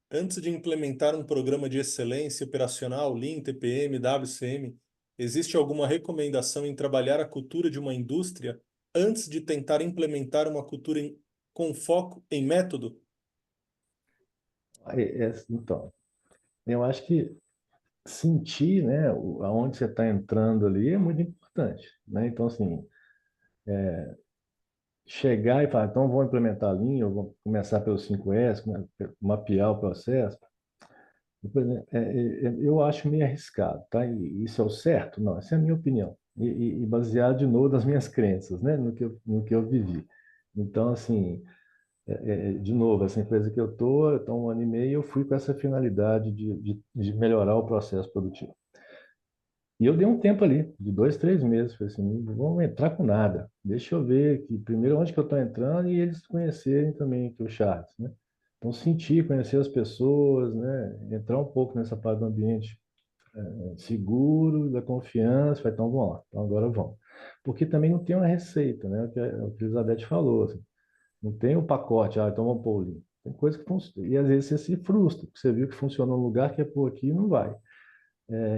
Antes de implementar um programa de excelência operacional, Lean, TPM, WCM, existe alguma recomendação em trabalhar a cultura de uma indústria antes de tentar implementar uma cultura com foco em método? Então, eu acho que sentir, né, aonde você está entrando ali é muito importante, né? Então, assim, chegar e falar, então vou implementar a linha, eu vou começar pelos 5S, mapear o processo. Por exemplo, eu acho meio arriscado, tá? E isso é o certo? Não, essa é a minha opinião. E baseado, de novo, nas minhas crenças, né? No que eu vivi. Então, assim, de novo, essa empresa que eu estou 1 ano e meio, eu fui com essa finalidade de melhorar o processo produtivo. E eu dei um tempo ali, de 2, 3 meses, falei assim, não vamos entrar com nada. Deixa eu ver que primeiro onde que eu estou entrando e eles conhecerem também que o Charles, né? Então sentir, conhecer as pessoas, né? Entrar um pouco nessa parte do ambiente seguro, da confiança, falei, então vamos lá, então agora vamos. Porque também não tem uma receita, né? O que a Elizabeth falou, assim, não tem o pacote, então vamos pôr ali. Tem coisa que funciona, e às vezes você se frustra, porque você viu que funciona num lugar que é por aqui e não vai.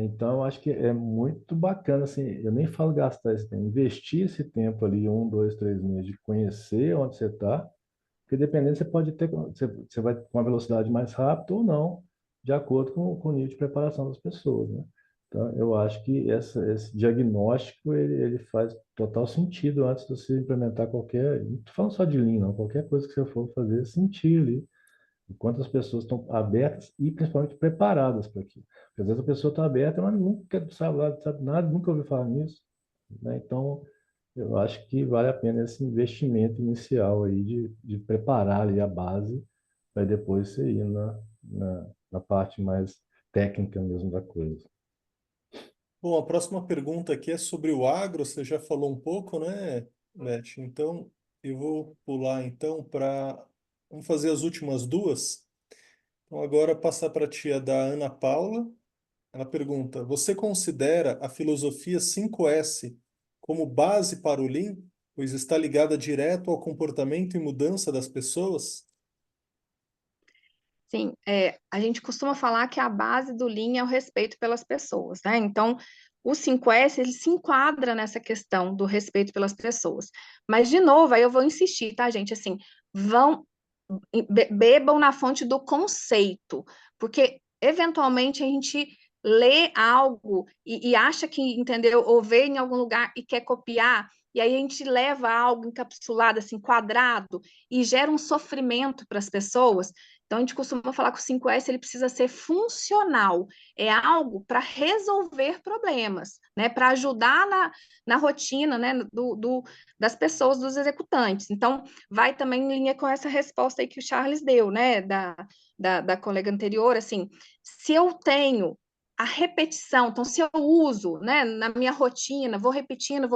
Então, eu acho que é muito bacana, assim, eu nem falo gastar esse tempo, investir esse tempo ali, 1, 2, 3 meses, de conhecer onde você está, porque dependendo, você pode ter, você vai com uma velocidade mais rápida ou não, de acordo com o nível de preparação das pessoas, né? Então, eu acho que esse diagnóstico, ele faz total sentido antes de você implementar qualquer, não estou falando só de Lean, não, qualquer coisa que você for fazer, sentir ali quantas pessoas estão abertas e principalmente preparadas para aquilo. Porque às vezes a pessoa está aberta, mas nunca sabe nada, nunca ouviu falar nisso, né? Então, eu acho que vale a pena esse investimento inicial aí de preparar ali a base para depois você ir na parte mais técnica mesmo da coisa. Bom, a próxima pergunta aqui é sobre o agro, você já falou um pouco, né, Beth? Então, eu vou pular então para... Vamos fazer as últimas duas. Então, agora passar para a tia da Ana Paula. Ela pergunta: você considera a filosofia 5S como base para o Lean, pois está ligada direto ao comportamento e mudança das pessoas? Sim, a gente costuma falar que a base do Lean é o respeito pelas pessoas, né? Então, o 5S, ele se enquadra nessa questão do respeito pelas pessoas. Mas, de novo, aí eu vou insistir, tá, gente? Assim, vão, bebam na fonte do conceito, porque, eventualmente, a gente lê algo e acha que entendeu, ou vê em algum lugar e quer copiar, e aí a gente leva algo encapsulado, assim, quadrado, e gera um sofrimento para as pessoas. Então, a gente costuma falar que o 5S ele precisa ser funcional, é algo para resolver problemas, né? Para ajudar na rotina, né? Das pessoas, dos executantes. Então, vai também em linha com essa resposta aí que o Charles deu, né? Da colega anterior, assim, se eu tenho a repetição, então, se eu uso, né, na minha rotina, vou repetindo,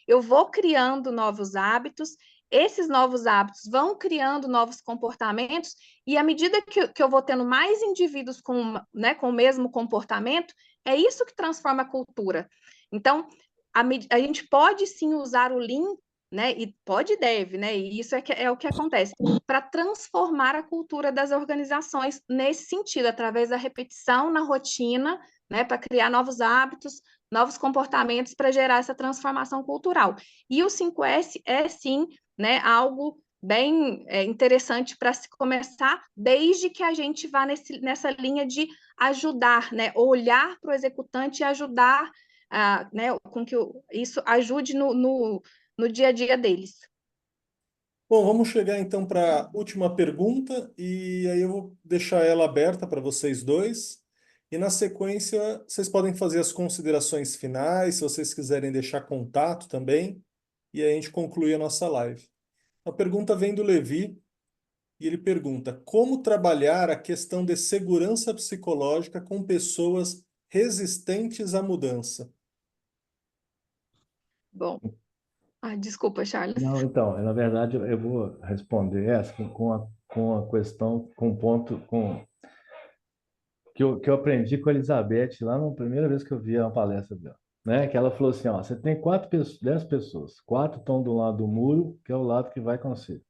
eu vou criando novos hábitos, esses novos hábitos vão criando novos comportamentos, e à medida que eu vou tendo mais indivíduos né, com o mesmo comportamento, é isso que transforma a cultura. Então, a gente pode sim usar o Lean né? E pode e deve, né? E isso é o que acontece, para transformar a cultura das organizações nesse sentido, através da repetição na rotina, né? Para criar novos hábitos, novos comportamentos para gerar essa transformação cultural. E o 5S é sim, né, algo bem interessante para se começar, desde que a gente vá nessa linha de ajudar, né? Olhar para o executante e ajudar, né, com que isso ajude no dia a dia deles. Bom, vamos chegar então para a última pergunta e aí eu vou deixar ela aberta para vocês dois. E na sequência, vocês podem fazer as considerações finais, se vocês quiserem deixar contato também, e aí a gente conclui a nossa live. A pergunta vem do Levi e ele pergunta: como trabalhar a questão de segurança psicológica com pessoas resistentes à mudança? Bom, desculpa, Charles. Não, então, na verdade, eu vou responder essa com a questão, com um ponto que eu aprendi com a Elizabeth lá na primeira vez que eu vi uma palestra dela, né? Que ela falou assim, ó, você tem 10 pessoas, 4 estão do lado do muro, que é o lado que vai com você,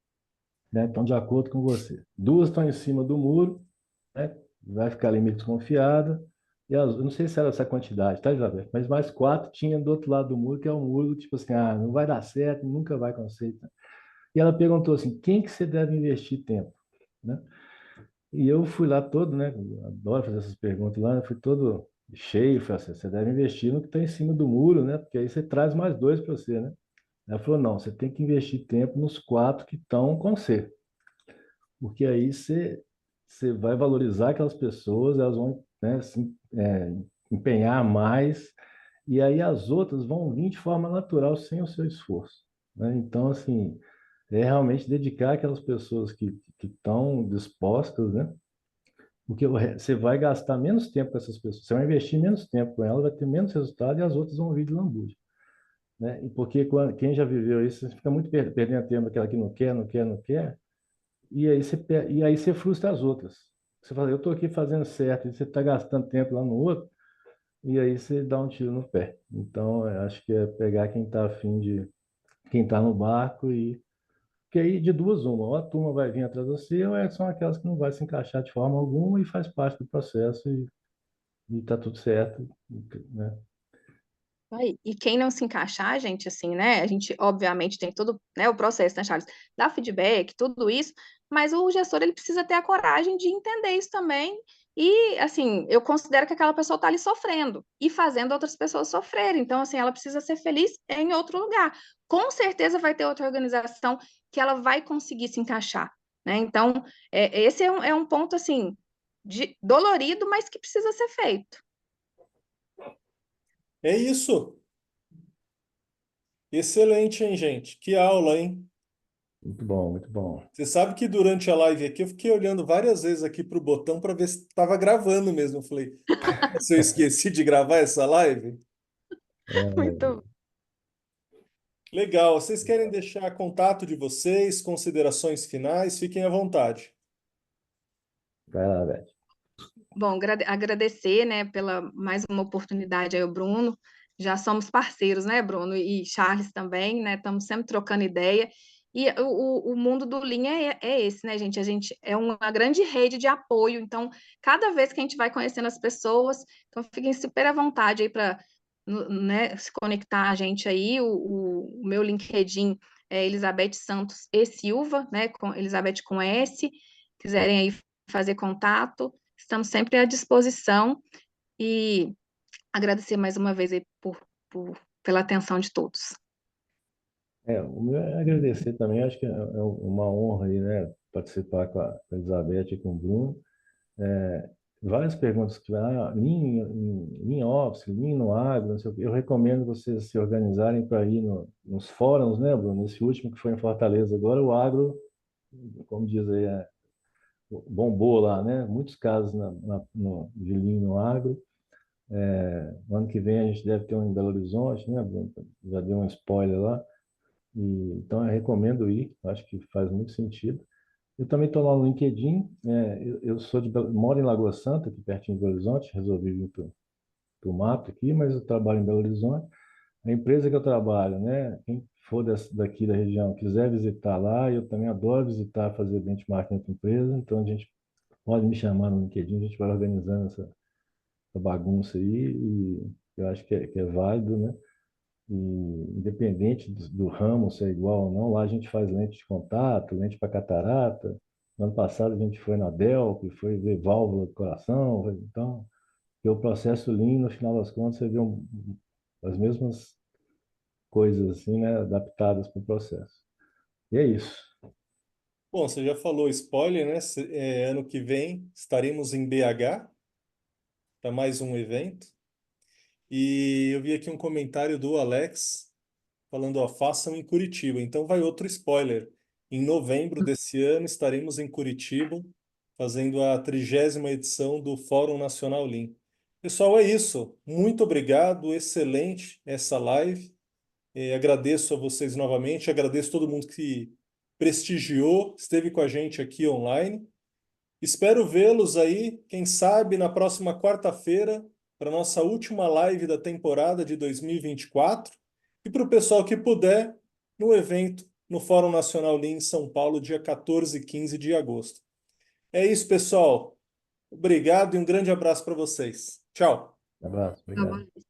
né? Estão de acordo com você. 2 estão em cima do muro, né? Vai ficar ali meio desconfiada. Eu não sei se era essa quantidade, tá, Elizabeth? Mas mais 4 tinha do outro lado do muro, que é o muro, tipo assim, não vai dar certo, nunca vai acontecer. E ela perguntou assim, quem que você deve investir tempo, né? E eu fui lá todo, né? Adoro fazer essas perguntas lá, eu fui todo cheio, falei assim, você deve investir no que está em cima do muro, né? Porque aí você traz mais 2 para você, né? Ela falou, não, você tem que investir tempo nos 4 que estão com você. Porque aí você vai valorizar aquelas pessoas, elas vão, né, empenhar mais, e aí as outras vão vir de forma natural, sem o seu esforço, né? Então, assim, é realmente dedicar aquelas pessoas que estão dispostas, né? Porque você vai gastar menos tempo com essas pessoas, você vai investir menos tempo com elas, vai ter menos resultado e as outras vão vir de lambuja, né? E porque quem já viveu isso, você fica muito perdendo tempo aquela que não quer, não quer, não quer, e aí você frustra as outras. Você fala, eu estou aqui fazendo certo, e você está gastando tempo lá no outro, e aí você dá um tiro no pé. Então, eu acho que é pegar quem está afim de, quem está no barco e que aí de duas uma, ou a turma vai vir atrás de você, ou são aquelas que não vai se encaixar de forma alguma e faz parte do processo e tá tudo certo, né? Aí. E quem não se encaixar, gente, assim, né? A gente, obviamente, tem todo, né, o processo, né, Charles? Dá feedback, tudo isso, mas o gestor, ele precisa ter a coragem de entender isso também. E, assim, eu considero que aquela pessoa está ali sofrendo e fazendo outras pessoas sofrerem. Então, assim, ela precisa ser feliz em outro lugar. Com certeza vai ter outra organização que ela vai conseguir se encaixar, né? Então, esse é um ponto, assim, dolorido, mas que precisa ser feito. É isso. Excelente, hein, gente? Que aula, hein? Muito bom, muito bom. Você sabe que durante a live aqui eu fiquei olhando várias vezes aqui para o botão para ver se estava gravando mesmo. Eu falei, se eu esqueci de gravar essa live? Muito. Legal. Vocês querem deixar contato de vocês, considerações finais? Fiquem à vontade. Vai lá, Beth. Bom, agradecer, né, pela mais uma oportunidade aí, o Bruno. Já somos parceiros, né, Bruno? E Charles também, né? Estamos sempre trocando ideia. E o mundo do Lean é esse, né, gente? A gente é uma grande rede de apoio. Então, cada vez que a gente vai conhecendo as pessoas, então fiquem super à vontade aí para, né, se conectar a gente aí. O meu LinkedIn é Elizabeth Santos e Silva, né? Com Elizabeth com S. Quiserem aí fazer contato. Estamos sempre à disposição e agradecer mais uma vez aí pela atenção de todos. O meu é agradecer também, acho que é uma honra aí, né, participar com a Elizabeth e com o Bruno. Várias perguntas que Lean Office, Lean no agro, não sei o quê. Eu recomendo vocês se organizarem para ir nos fóruns, né, Bruno? Esse último que foi em Fortaleza agora, o agro, como diz aí, bombou lá, né? Muitos casos de Lean no agro. No ano que vem a gente deve ter um em Belo Horizonte, né, Bruno? Já deu um spoiler lá. Então eu recomendo ir, acho que faz muito sentido. Eu também estou lá no LinkedIn, eu sou moro em Lagoa Santa, aqui pertinho de Belo Horizonte, resolvi vir para o mato aqui, mas eu trabalho em Belo Horizonte. a empresa que eu trabalho, né? Quem for daqui da região quiser visitar lá, eu também adoro visitar, fazer benchmarking com a empresa, então a gente pode me chamar no LinkedIn, a gente vai organizando essa bagunça aí e eu acho que é válido, né? E independente do ramo ser igual ou não, lá a gente faz lente de contato, lente para catarata. No ano passado a gente foi na Dell, que foi ver válvula do coração. Então, o processo Lean, no final das contas, você vê as mesmas coisas assim, né, adaptadas para o processo. E é isso. Bom, você já falou spoiler, né? Ano que vem estaremos em BH para mais um evento. E eu vi aqui um comentário do Alex falando, ó, façam em Curitiba. Então vai outro spoiler. Em novembro desse ano estaremos em Curitiba fazendo a 30ª edição do Fórum Nacional Lean. Pessoal, é isso. Muito obrigado, excelente essa live. Agradeço a vocês novamente, agradeço todo mundo que prestigiou, esteve com a gente aqui online. Espero vê-los aí, quem sabe, na próxima quarta-feira, para nossa última live da temporada de 2024. E para o pessoal que puder, no evento no Fórum Nacional Lean em São Paulo, dia 14 e 15 de agosto. É isso, pessoal. Obrigado e um grande abraço para vocês. Tchau. Um abraço, Tá obrigado. bom.